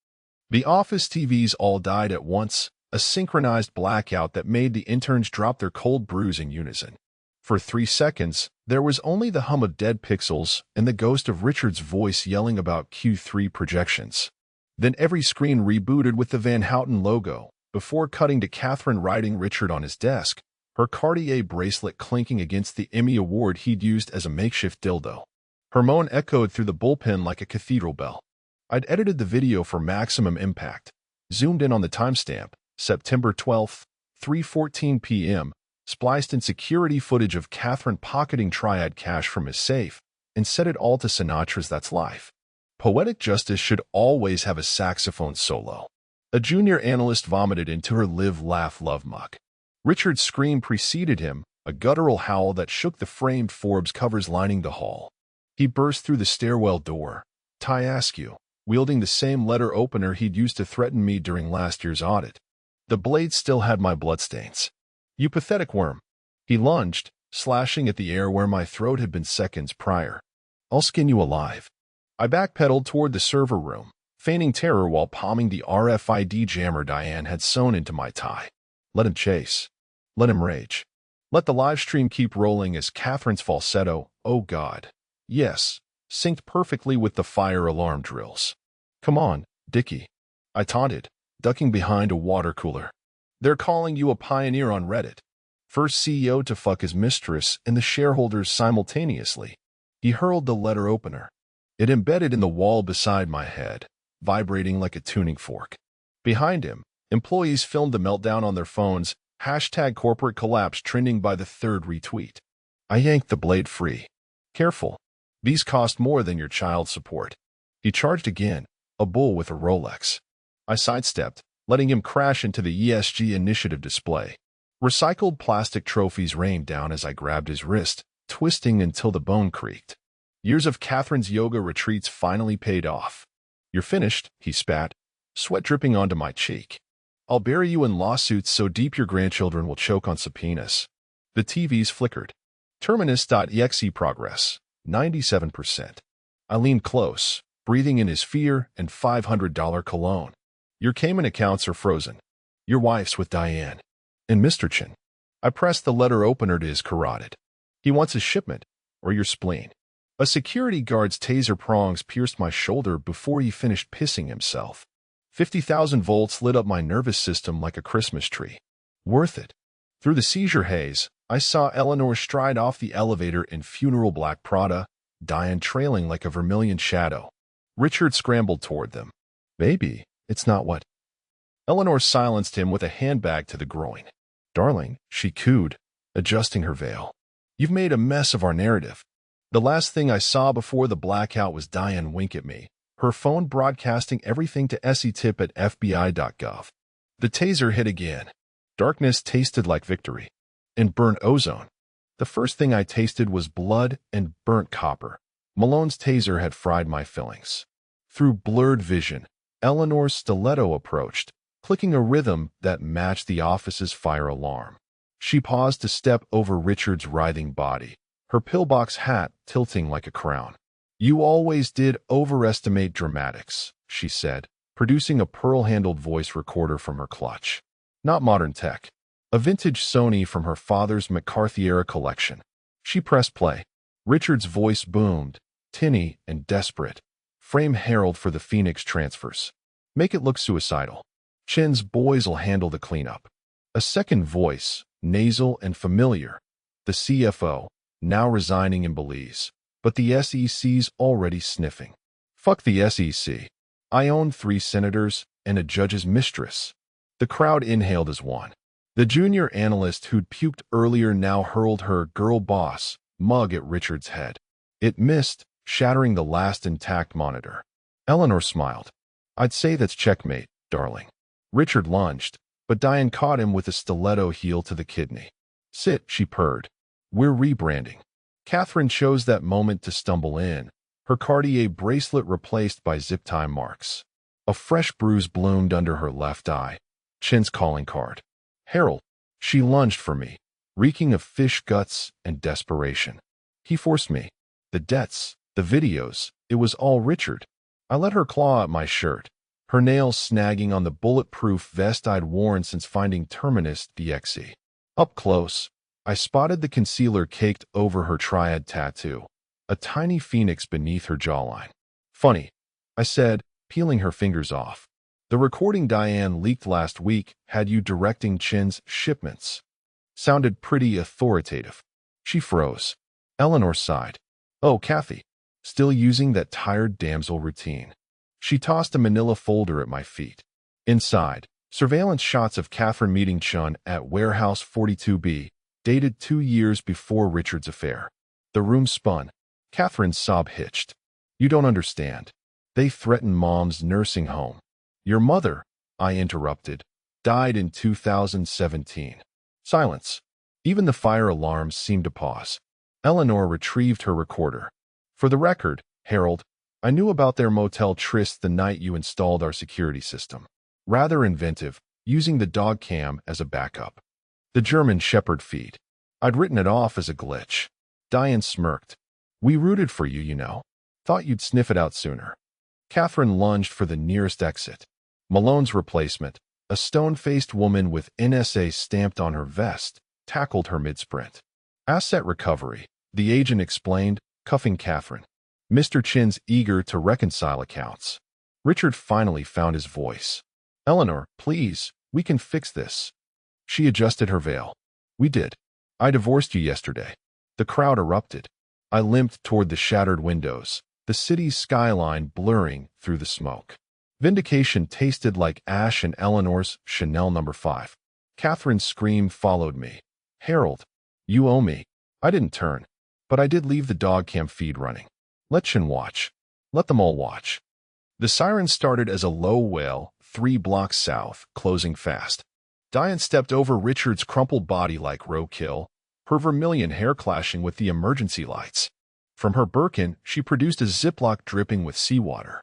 The office TVs all died at once, a synchronized blackout that made the interns drop their cold brews in unison. For 3 seconds, there was only the hum of dead pixels and the ghost of Richard's voice yelling about Q3 projections. Then every screen rebooted with the Van Houten logo, before cutting to Catherine writing Richard on his desk, her Cartier bracelet clinking against the Emmy Award he'd used as a makeshift dildo. Her moan echoed through the bullpen like a cathedral bell. I'd edited the video for maximum impact, zoomed in on the timestamp, September 12th, 3:14 p.m., spliced in security footage of Catherine pocketing Triad cash from his safe, and set it all to Sinatra's That's Life. Poetic justice should always have a saxophone solo. A junior analyst vomited into her live, laugh, love mug. Richard's scream preceded him, a guttural howl that shook the framed Forbes covers lining the hall. He burst through the stairwell door, Ty Askew, wielding the same letter opener he'd used to threaten me during last year's audit. The blade still had my bloodstains. "You pathetic worm." He lunged, slashing at the air where my throat had been seconds prior. "I'll skin you alive." I backpedaled toward the server room, feigning terror while palming the RFID jammer Diane had sewn into my tie. Let him chase. Let him rage. Let the live stream keep rolling as Catherine's falsetto, "Oh God, yes," synced perfectly with the fire alarm drills. "Come on, Dickie," I taunted, ducking behind a water cooler. "They're calling you a pioneer on Reddit. First CEO to fuck his mistress and the shareholders simultaneously." He hurled the letter opener. It embedded in the wall beside my head, vibrating like a tuning fork. Behind him, employees filmed the meltdown on their phones, #corporate collapse trending by the third retweet. I yanked the blade free. "Careful. These cost more than your child support." He charged again, a bull with a Rolex. I sidestepped, letting him crash into the ESG initiative display. Recycled plastic trophies rained down as I grabbed his wrist, twisting until the bone creaked. Years of Catherine's yoga retreats finally paid off. "You're finished," he spat, sweat dripping onto my cheek. "I'll bury you in lawsuits so deep your grandchildren will choke on subpoenas." The TVs flickered. Terminus.exe progress, 97%. I leaned close, breathing in his fear and $500 cologne. Your Cayman accounts are frozen. Your wife's with Diane. And Mr. Chin. I pressed the letter opener to his carotid. He wants his shipment, or your spleen. A security guard's taser prongs pierced my shoulder before he finished pissing himself. 50,000 volts lit up my nervous system like a Christmas tree. Worth it. Through the seizure haze, I saw Eleanor stride off the elevator in funeral black Prada, Diane trailing like a vermilion shadow. Richard scrambled toward them. Baby, it's not what. Eleanor silenced him with a handbag to the groin. Darling, she cooed, adjusting her veil. You've made a mess of our narrative. The last thing I saw before the blackout was Diane wink at me, her phone broadcasting everything to SE-tip at FBI.gov. The taser hit again. Darkness tasted like victory. And burnt ozone. The first thing I tasted was blood and burnt copper. Malone's taser had fried my fillings. Through blurred vision, Eleanor's stiletto approached, clicking a rhythm that matched the office's fire alarm. She paused to step over Richard's writhing body, her pillbox hat tilting like a crown. You always did overestimate dramatics, she said, producing a pearl-handled voice recorder from her clutch. Not modern tech. A vintage Sony from her father's McCarthy-era collection. She pressed play. Richard's voice boomed, tinny and desperate. Frame Harold for the Phoenix transfers. Make it look suicidal. Chin's boys'll handle the cleanup. A second voice, nasal and familiar. The CFO, now resigning in Belize. But the SEC's already sniffing. Fuck the SEC. I own 3 senators and a judge's mistress. The crowd inhaled as one. The junior analyst who'd puked earlier now hurled her girl boss mug at Richard's head. It missed, shattering the last intact monitor. Eleanor smiled. I'd say that's checkmate, darling. Richard lunged, but Diane caught him with a stiletto heel to the kidney. Sit, she purred. We're rebranding. Catherine chose that moment to stumble in, her Cartier bracelet replaced by zip-tie marks. A fresh bruise bloomed under her left eye. Chin's calling card. Harold. She lunged for me, reeking of fish guts and desperation. He forced me. The debts, the videos, it was all Richard. I let her claw at my shirt, her nails snagging on the bulletproof vest I'd worn since finding Terminus.exe. Up close, I spotted the concealer caked over her triad tattoo, a tiny phoenix beneath her jawline. Funny, I said, peeling her fingers off. The recording Diane leaked last week had you directing Chin's shipments. Sounded pretty authoritative. She froze. Eleanor sighed. Oh, Kathy. Still using that tired damsel routine. She tossed a manila folder at my feet. Inside, surveillance shots of Catherine meeting Chun at Warehouse 42B, dated 2 years before Richard's affair. The room spun. Catherine's sob hitched. You don't understand. They threatened Mom's nursing home. Your mother, I interrupted, died in 2017. Silence. Even the fire alarms seemed to pause. Eleanor retrieved her recorder. For the record, Harold, I knew about their motel tryst the night you installed our security system. Rather inventive, using the dog cam as a backup. The German Shepherd feed. I'd written it off as a glitch. Diane smirked. We rooted for you, you know. Thought you'd sniff it out sooner. Catherine lunged for the nearest exit. Malone's replacement, a stone-faced woman with NSA stamped on her vest, tackled her mid-sprint. Asset recovery, the agent explained, cuffing Catherine. Mr. Chin's eager to reconcile accounts. Richard finally found his voice. Eleanor, please, we can fix this. She adjusted her veil. We did. I divorced you yesterday. The crowd erupted. I limped toward the shattered windows, the city's skyline blurring through the smoke. Vindication tasted like ash and Eleanor's Chanel No. 5. Catherine's scream followed me. Harold, you owe me. I didn't turn, but I did leave the dog cam feed running. Let Chin watch. Let them all watch. The siren started as a low wail, 3 blocks south, closing fast. Diane stepped over Richard's crumpled body like roadkill, her vermilion hair clashing with the emergency lights. From her Birkin, she produced a Ziploc dripping with seawater.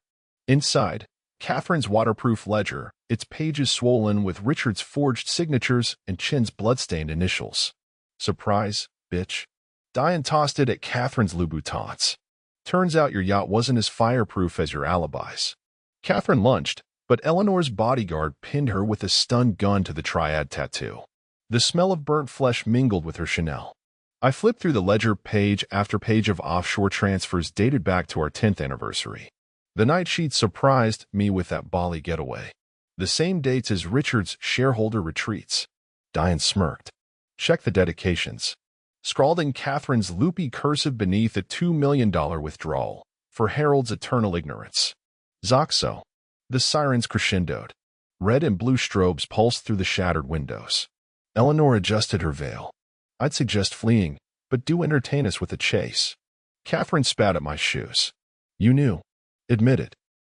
Inside, Catherine's waterproof ledger, its pages swollen with Richard's forged signatures and Chin's bloodstained initials. Surprise, bitch. Diane tossed it at Catherine's Louboutins. Turns out your yacht wasn't as fireproof as your alibis. Catherine lunged, but Eleanor's bodyguard pinned her with a stun gun to the triad tattoo. The smell of burnt flesh mingled with her Chanel. I flipped through the ledger page after page of offshore transfers dated back to our 10th anniversary. The night she'd surprised me with that Bali getaway. The same dates as Richard's shareholder retreats. Diane smirked. Check the dedications. Scrawled in Catherine's loopy cursive beneath a $2 million withdrawal, for Harold's eternal ignorance. Zoxo. The sirens crescendoed. Red and blue strobes pulsed through the shattered windows. Eleanor adjusted her veil. I'd suggest fleeing, but do entertain us with a chase. Catherine spat at my shoes. You knew. Admit it.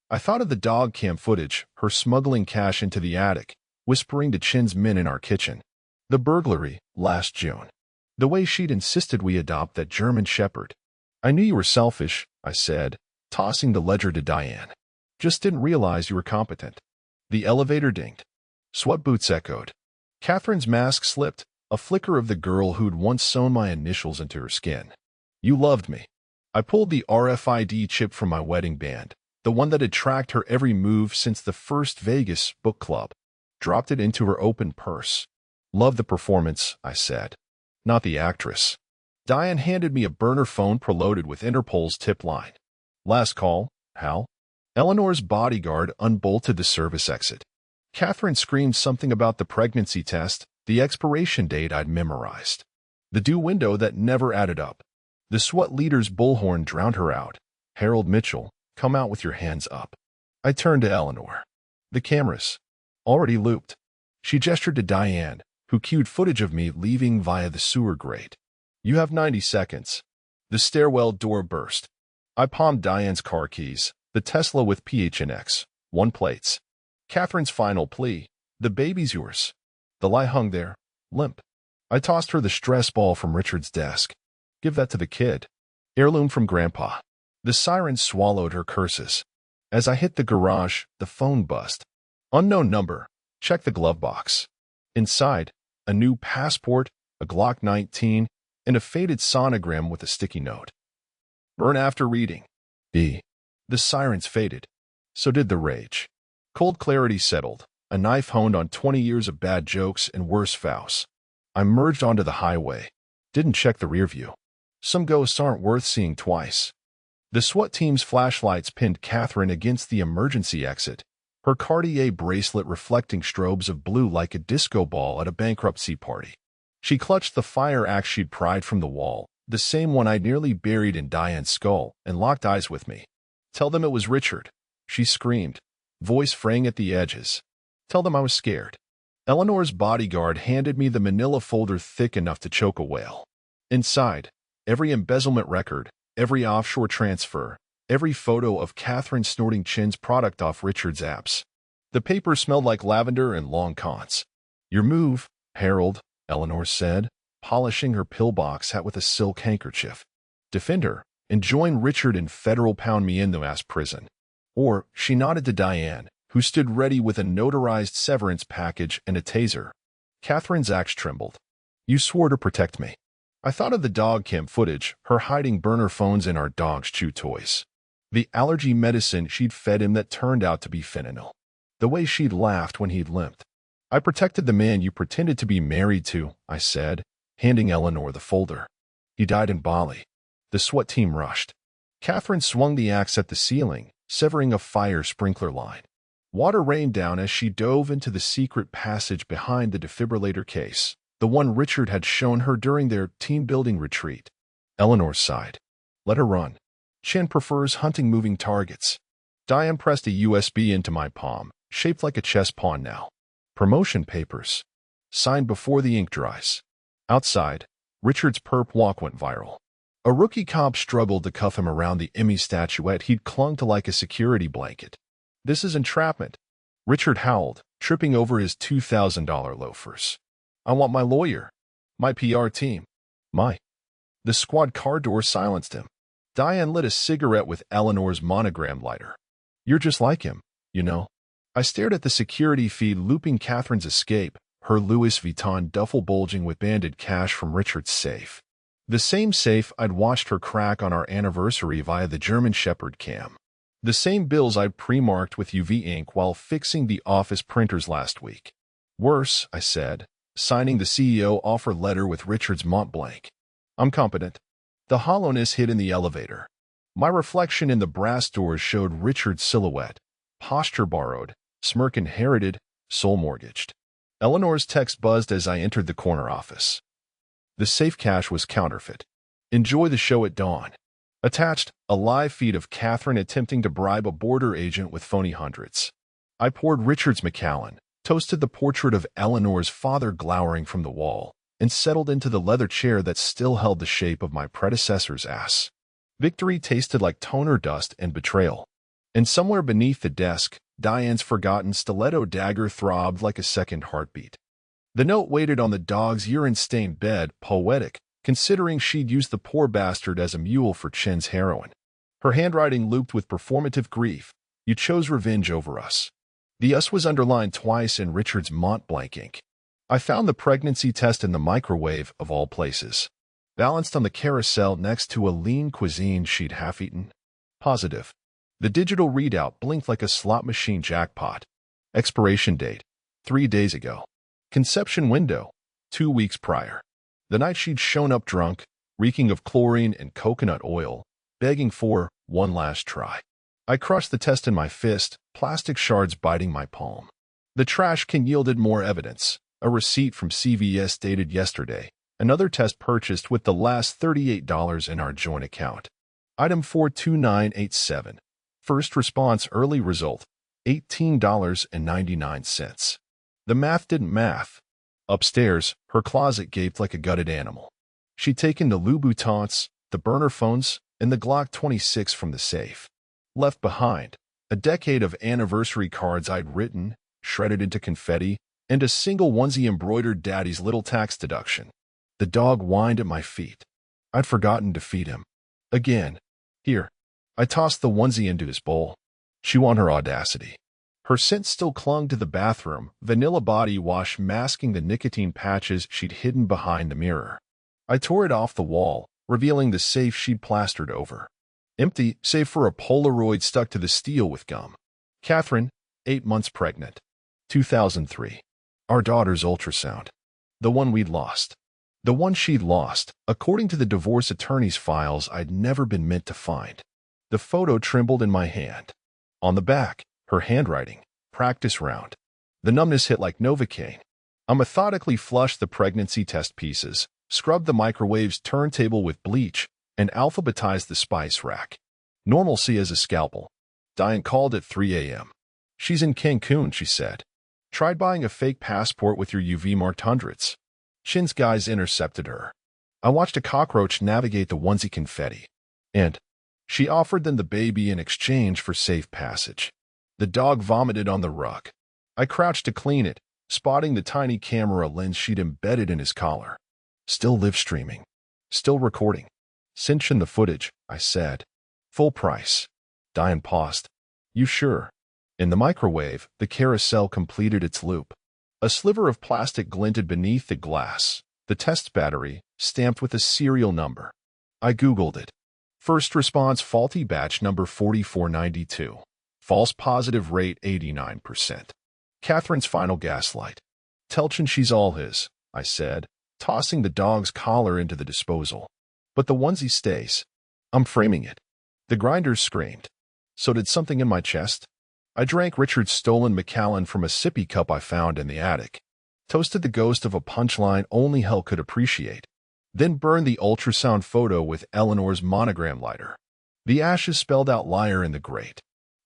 I thought of the dog cam footage, her smuggling cash into the attic, whispering to Chin's men in our kitchen. The burglary, last June. The way she'd insisted we adopt that German shepherd. I knew you were selfish, I said, tossing the ledger to Diane. Just didn't realize you were competent. The elevator dinged. Sweat boots echoed. Catherine's mask slipped, a flicker of the girl who'd once sewn my initials into her skin. You loved me. I pulled the RFID chip from my wedding band, the one that had tracked her every move since the first Vegas book club. Dropped it into her open purse. Love the performance, I said. Not the actress. Diane handed me a burner phone preloaded with Interpol's tip line. Last call, Hal. Eleanor's bodyguard unbolted the service exit. Catherine screamed something about the pregnancy test, the expiration date I'd memorized. The due window that never added up. The SWAT leader's bullhorn drowned her out. Harold Mitchell, come out with your hands up. I turned to Eleanor. The cameras. Already looped. She gestured to Diane, who cued footage of me leaving via the sewer grate. You have 90 seconds. The stairwell door burst. I palmed Diane's car keys, the Tesla with PHNX, 1 plates. Catherine's final plea, the baby's yours. The lie hung there, limp. I tossed her the stress ball from Richard's desk. Give that to the kid. Heirloom from Grandpa. The siren swallowed her curses. As I hit the garage, the phone buzzed. Unknown number. Check the glove box. Inside, a new passport, a Glock 19, and a faded sonogram with a sticky note. Burn after reading. B. The sirens faded. So did the rage. Cold clarity settled, a knife honed on 20 years of bad jokes and worse vows. I merged onto the highway. Didn't check the rear view. Some ghosts aren't worth seeing twice. The SWAT team's flashlights pinned Catherine against the emergency exit, her Cartier bracelet reflecting strobes of blue like a disco ball at a bankruptcy party. She clutched the fire axe she'd pried from the wall, the same one I'd nearly buried in Diane's skull, and locked eyes with me. Tell them it was Richard, she screamed, voice fraying at the edges. Tell them I was scared. Eleanor's bodyguard handed me the manila folder thick enough to choke a whale. Inside, every embezzlement record, every offshore transfer, every photo of Catherine snorting Chin's product off Richard's apps. The paper smelled like lavender and long cons. Your move, Harold, Eleanor said, polishing her pillbox hat with a silk handkerchief. Defend her, and join Richard in federal pound-me-in-the-ass prison. Or, she nodded to Diane, who stood ready with a notarized severance package and a taser. Catherine's axe trembled. You swore to protect me. I thought of the dog cam footage, her hiding burner phones in our dog's chew toys. The allergy medicine she'd fed him that turned out to be fentanyl. The way she'd laughed when he'd limped. I protected the man you pretended to be married to, I said, handing Eleanor the folder. He died in Bali. The SWAT team rushed. Catherine swung the axe at the ceiling, severing a fire sprinkler line. Water rained down as she dove into the secret passage behind the defibrillator case, the one Richard had shown her during their team-building retreat. Eleanor sighed. Let her run. Chin prefers hunting moving targets. Diane pressed a USB into my palm, shaped like a chess pawn now. Promotion papers. Signed before the ink dries. Outside, Richard's perp walk went viral. A rookie cop struggled to cuff him around the Emmy statuette he'd clung to like a security blanket. This is entrapment. Richard howled, tripping over his $2,000 loafers. I want my lawyer. My PR team. The squad car door silenced him. Diane lit a cigarette with Eleanor's monogram lighter. You're just like him, you know. I stared at the security feed looping Catherine's escape, her Louis Vuitton duffel bulging with banded cash from Richard's safe. The same safe I'd watched her crack on our anniversary via the German Shepherd cam. The same bills I'd pre-marked with UV ink while fixing the office printers last week. Worse, I said, signing the CEO offer letter with Richard's Mont Blanc. I'm competent. The hollowness hid in the elevator. My reflection in the brass doors showed Richard's silhouette, posture borrowed, smirk inherited, soul mortgaged. Eleanor's text buzzed as I entered the corner office. The safe cash was counterfeit. Enjoy the show at dawn. Attached, a live feed of Catherine attempting to bribe a border agent with phony hundreds. I poured Richard's Macallan, toasted the portrait of Eleanor's father glowering from the wall, and settled into the leather chair that still held the shape of my predecessor's ass. Victory tasted like toner dust and betrayal. And somewhere beneath the desk, Diane's forgotten stiletto dagger throbbed like a second heartbeat. The note waited on the dog's urine-stained bed, poetic, considering she'd used the poor bastard as a mule for Chen's heroin. Her handwriting looped with performative grief. You chose revenge over us. The us was underlined twice in Richard's Mont Blanc ink. I found the pregnancy test in the microwave, of all places, balanced on the carousel next to a lean cuisine she'd half-eaten. Positive. The digital readout blinked like a slot machine jackpot. Expiration date, 3 days ago. Conception window, 2 weeks prior. The night she'd shown up drunk, reeking of chlorine and coconut oil, begging for one last try. I crushed the test in my fist, plastic shards biting my palm. The trash can yielded more evidence. A receipt from CVS dated yesterday. Another test purchased with the last $38 in our joint account. Item 42987. First response early result, $18.99. The math didn't math. Upstairs, her closet gaped like a gutted animal. She'd taken the Louboutins, the burner phones, and the Glock 26 from the safe. Left behind, a decade of anniversary cards I'd written, shredded into confetti, and a single onesie embroidered Daddy's little tax deduction. The dog whined at my feet. I'd forgotten to feed him. Again. Here. I tossed the onesie into his bowl. Chew on her audacity. Her scent still clung to the bathroom, vanilla body wash masking the nicotine patches she'd hidden behind the mirror. I tore it off the wall, revealing the safe she'd plastered over. Empty, save for a Polaroid stuck to the steel with gum. Catherine, 8 months pregnant. 2003. Our daughter's ultrasound. The one we'd lost. The one she'd lost, according to the divorce attorney's files I'd never been meant to find. The photo trembled in my hand. On the back, her handwriting, practice round. The numbness hit like Novocaine. I methodically flushed the pregnancy test pieces, scrubbed the microwave's turntable with bleach, and alphabetized the spice rack. Normalcy as a scalpel. Diane called at 3 a.m. She's in Cancun, she said. Tried buying a fake passport with your UV-marked hundreds. Chin's guys intercepted her. I watched a cockroach navigate the onesie confetti. And she offered them the baby in exchange for safe passage. The dog vomited on the rug. I crouched to clean it, spotting the tiny camera lens she'd embedded in his collar. Still live streaming. Still recording. Cinch in the footage, I said. Full price. Diane paused. You sure? In the microwave, the carousel completed its loop. A sliver of plastic glinted beneath the glass. The test battery, stamped with a serial number. I Googled it. First response faulty batch number 4492. False positive rate 89%. Catherine's final gaslight. Tell Chin she's all his, I said, tossing the dog's collar into the disposal. But the onesie stays. I'm framing it. The grinders screamed. So did something in my chest? I drank Richard's stolen Macallan from a sippy cup I found in the attic. Toasted the ghost of a punchline only hell could appreciate. Then burned the ultrasound photo with Eleanor's monogram lighter. The ashes spelled out liar in the grate.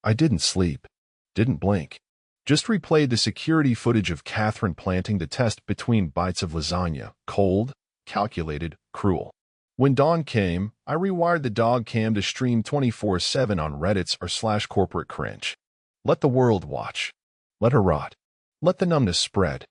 I didn't sleep. Didn't blink. Just replayed the security footage of Catherine planting the test between bites of lasagna. Cold, calculated, cruel. When dawn came, I rewired the dog cam to stream 24/7 on Reddit's r/corporate cringe. Let the world watch. Let her rot. Let the numbness spread.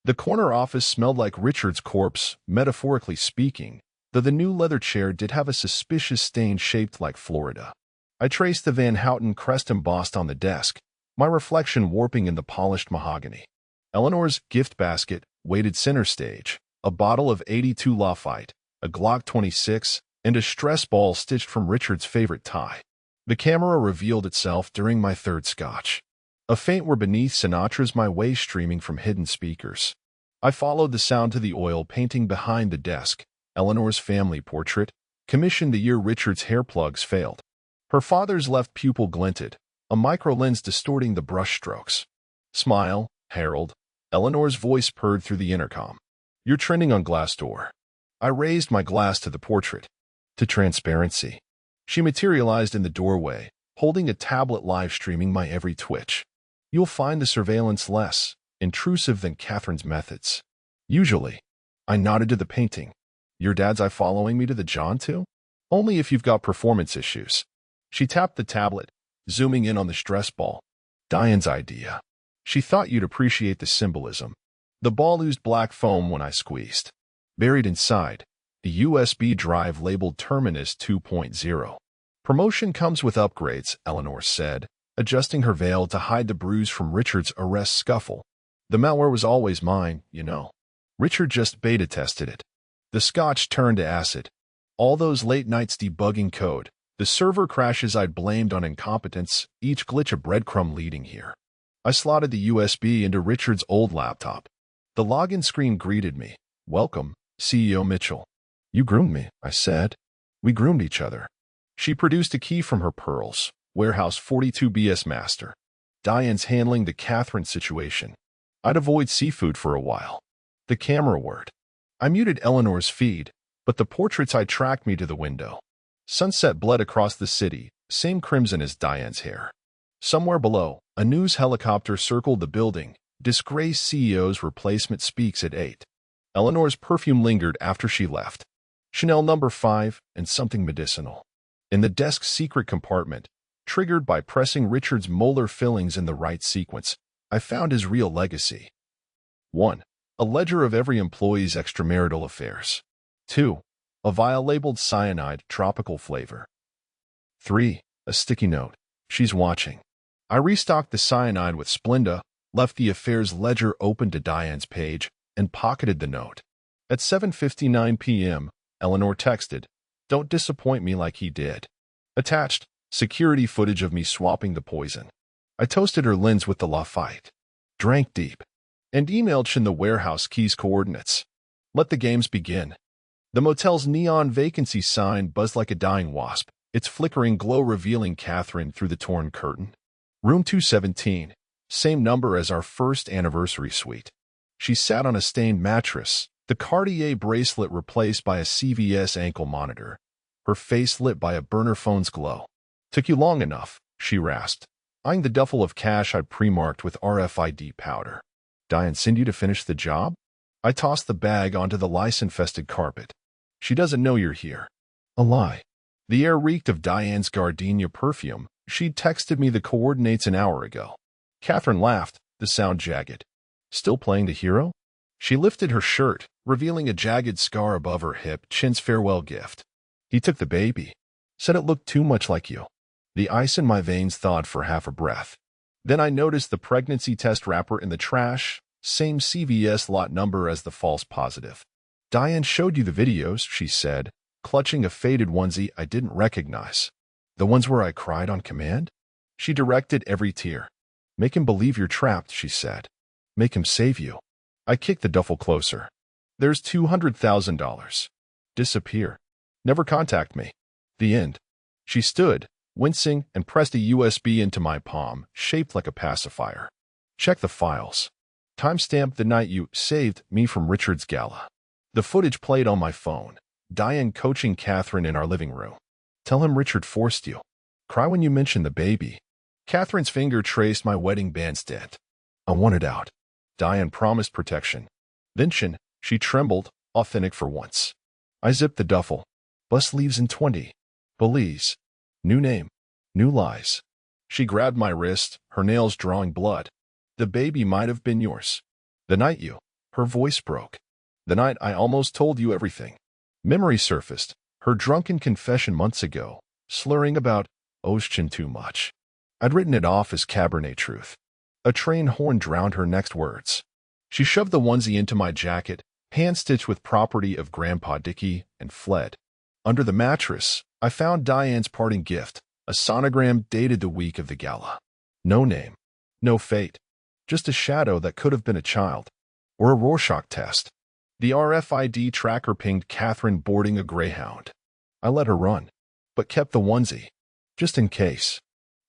The corner office smelled like Richard's corpse, metaphorically speaking, though the new leather chair did have a suspicious stain shaped like Florida. I traced the Van Houten crest embossed on the desk, my reflection warping in the polished mahogany. Eleanor's gift basket waited center stage, a bottle of 82 Lafite, a Glock 26, and a stress ball stitched from Richard's favorite tie. The camera revealed itself during my third scotch. A faint were beneath Sinatra's My Way streaming from hidden speakers. I followed the sound to the oil painting behind the desk, Eleanor's family portrait, commissioned the year Richard's hair plugs failed. Her father's left pupil glinted, a micro-lens distorting the brushstrokes. Smile, Harold. Eleanor's voice purred through the intercom. You're trending on Glassdoor. I raised my glass to the portrait. To transparency. She materialized in the doorway, holding a tablet live streaming my every twitch. You'll find the surveillance less intrusive than Catherine's methods. Usually. I nodded to the painting. Your dad's eye following me to the John too? Only if you've got performance issues. She tapped the tablet, zooming in on the stress ball. Diane's idea. She thought you'd appreciate the symbolism. The ball oozed black foam when I squeezed. Buried inside, a USB drive labeled Terminus 2.0. Promotion comes with upgrades, Eleanor said, adjusting her veil to hide the bruise from Richard's arrest scuffle. The malware was always mine, you know. Richard just beta tested it. The scotch turned to acid. All those late nights debugging code, the server crashes I'd blamed on incompetence, each glitch a breadcrumb leading here. I slotted the USB into Richard's old laptop. The login screen greeted me. Welcome, CEO Mitchell. You groomed me, I said. We groomed each other. She produced a key from her pearls. Warehouse 42 BS Master. Diane's handling the Catherine situation. I'd avoid seafood for a while. The camera word. I muted Eleanor's feed, but the portraits I tracked me to the window. Sunset bled across the city, same crimson as Diane's hair. Somewhere below, a news helicopter circled the building. Disgraced CEO's replacement speaks at 8. Eleanor's perfume lingered after she left. Chanel No. 5 and something medicinal. In the desk's secret compartment, triggered by pressing Richard's molar fillings in the right sequence, I found his real legacy. 1. A ledger of every employee's extramarital affairs. 2. A vial labeled cyanide, tropical flavor. 3. A sticky note. She's watching. I restocked the cyanide with Splenda, left the affairs ledger open to Diane's page, and pocketed the note. At 7:59 p.m., Eleanor texted, "Don't disappoint me like he did." Attached, security footage of me swapping the poison. I toasted her lens with the Lafite, drank deep, and emailed Shin the warehouse keys coordinates. Let the games begin. The motel's neon vacancy sign buzzed like a dying wasp, its flickering glow revealing Catherine through the torn curtain. Room 217, same number as our first anniversary suite. She sat on a stained mattress, the Cartier bracelet replaced by a CVS ankle monitor, her face lit by a burner phone's glow. Took you long enough, she rasped, eyeing the duffel of cash I'd pre-marked with RFID powder. Diane send you to finish the job? I tossed the bag onto the lice-infested carpet. She doesn't know you're here. A lie. The air reeked of Diane's gardenia perfume. She'd texted me the coordinates an hour ago. Catherine laughed, the sound jagged. Still playing the hero? She lifted her shirt, revealing a jagged scar above her hip, Chin's farewell gift. He took the baby. Said it looked too much like you. The ice in my veins thawed for half a breath. Then I noticed the pregnancy test wrapper in the trash, same CVS lot number as the false positive. Diane showed you the videos, she said, clutching a faded onesie I didn't recognize. The ones where I cried on command? She directed every tear. Make him believe you're trapped, she said. Make him save you. I kicked the duffel closer. There's $200,000. Disappear. Never contact me. The end. She stood, wincing, and pressed a USB into my palm, shaped like a pacifier. Check the files. Timestamp the night you saved me from Richard's gala. The footage played on my phone. Diane coaching Catherine in our living room. Tell him Richard forced you. Cry when you mention the baby. Catherine's finger traced my wedding band's dent. I wanted out. Diane promised protection. Then she trembled, authentic for once. I zipped the duffel. Bus leaves in 20. Belize. New name. New lies. She grabbed my wrist, her nails drawing blood. The baby might have been yours. The night you. Her voice broke. The night I almost told you everything. Memory surfaced, her drunken confession months ago, slurring about ocean too much. I'd written it off as Cabernet truth. A train horn drowned her next words. She shoved the onesie into my jacket, hand-stitched with property of Grandpa Dicky, and fled. Under the mattress, I found Diane's parting gift, a sonogram dated the week of the gala. No name, no fate, just a shadow that could have been a child, or a Rorschach test. The RFID tracker pinged Catherine boarding a Greyhound. I let her run, but kept the onesie, just in case.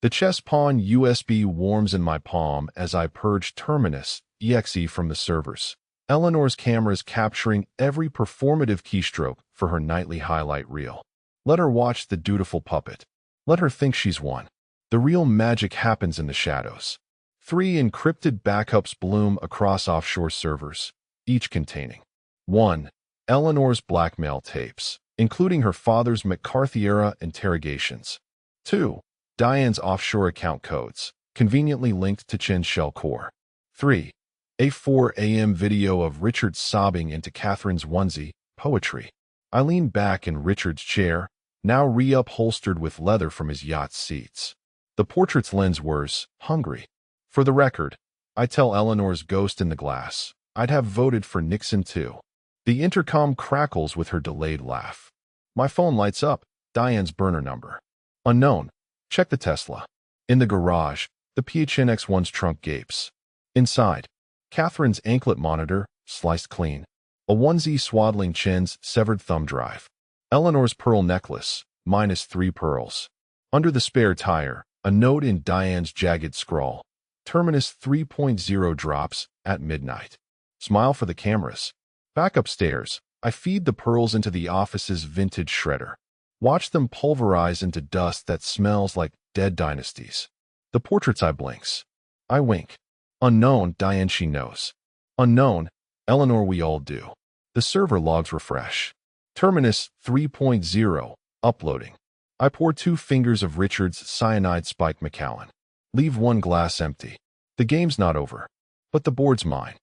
The chess pawn USB warms in my palm as I purge Terminus.exe from the servers. Eleanor's cameras capturing every performative keystroke for her nightly highlight reel. Let her watch the dutiful puppet. Let her think she's won. The real magic happens in the shadows. 3 encrypted backups bloom across offshore servers, each containing 1. Eleanor's blackmail tapes, including her father's McCarthy-era interrogations. 2. Diane's offshore account codes, conveniently linked to Chin's shell core. 3. A 4 a.m. video of Richard sobbing into Catherine's onesie, poetry. I leaned back in Richard's chair, now reupholstered with leather from his yacht seats. The portrait's lens was hungry. For the record, I tell Eleanor's ghost in the glass, I'd have voted for Nixon too. The intercom crackles with her delayed laugh. My phone lights up, Diane's burner number. Unknown. Check the Tesla. In the garage, the PHNX-1's trunk gapes. Inside, Catherine's anklet monitor, sliced clean. A onesie swaddling Chin's severed thumb drive. Eleanor's pearl necklace, -3 pearls. Under the spare tire, a note in Diane's jagged scrawl. Terminus 3.0 drops at midnight. Smile for the cameras. Back upstairs, I feed the pearls into the office's vintage shredder. Watch them pulverize into dust that smells like dead dynasties. The portrait's eye blinks. I wink. Unknown, Diane she knows. Unknown, Eleanor we all do. The server logs refresh. Terminus 3.0, uploading. I pour 2 fingers of Richard's cyanide spiked Macallan. Leave 1 glass empty. The game's not over. But the board's mine.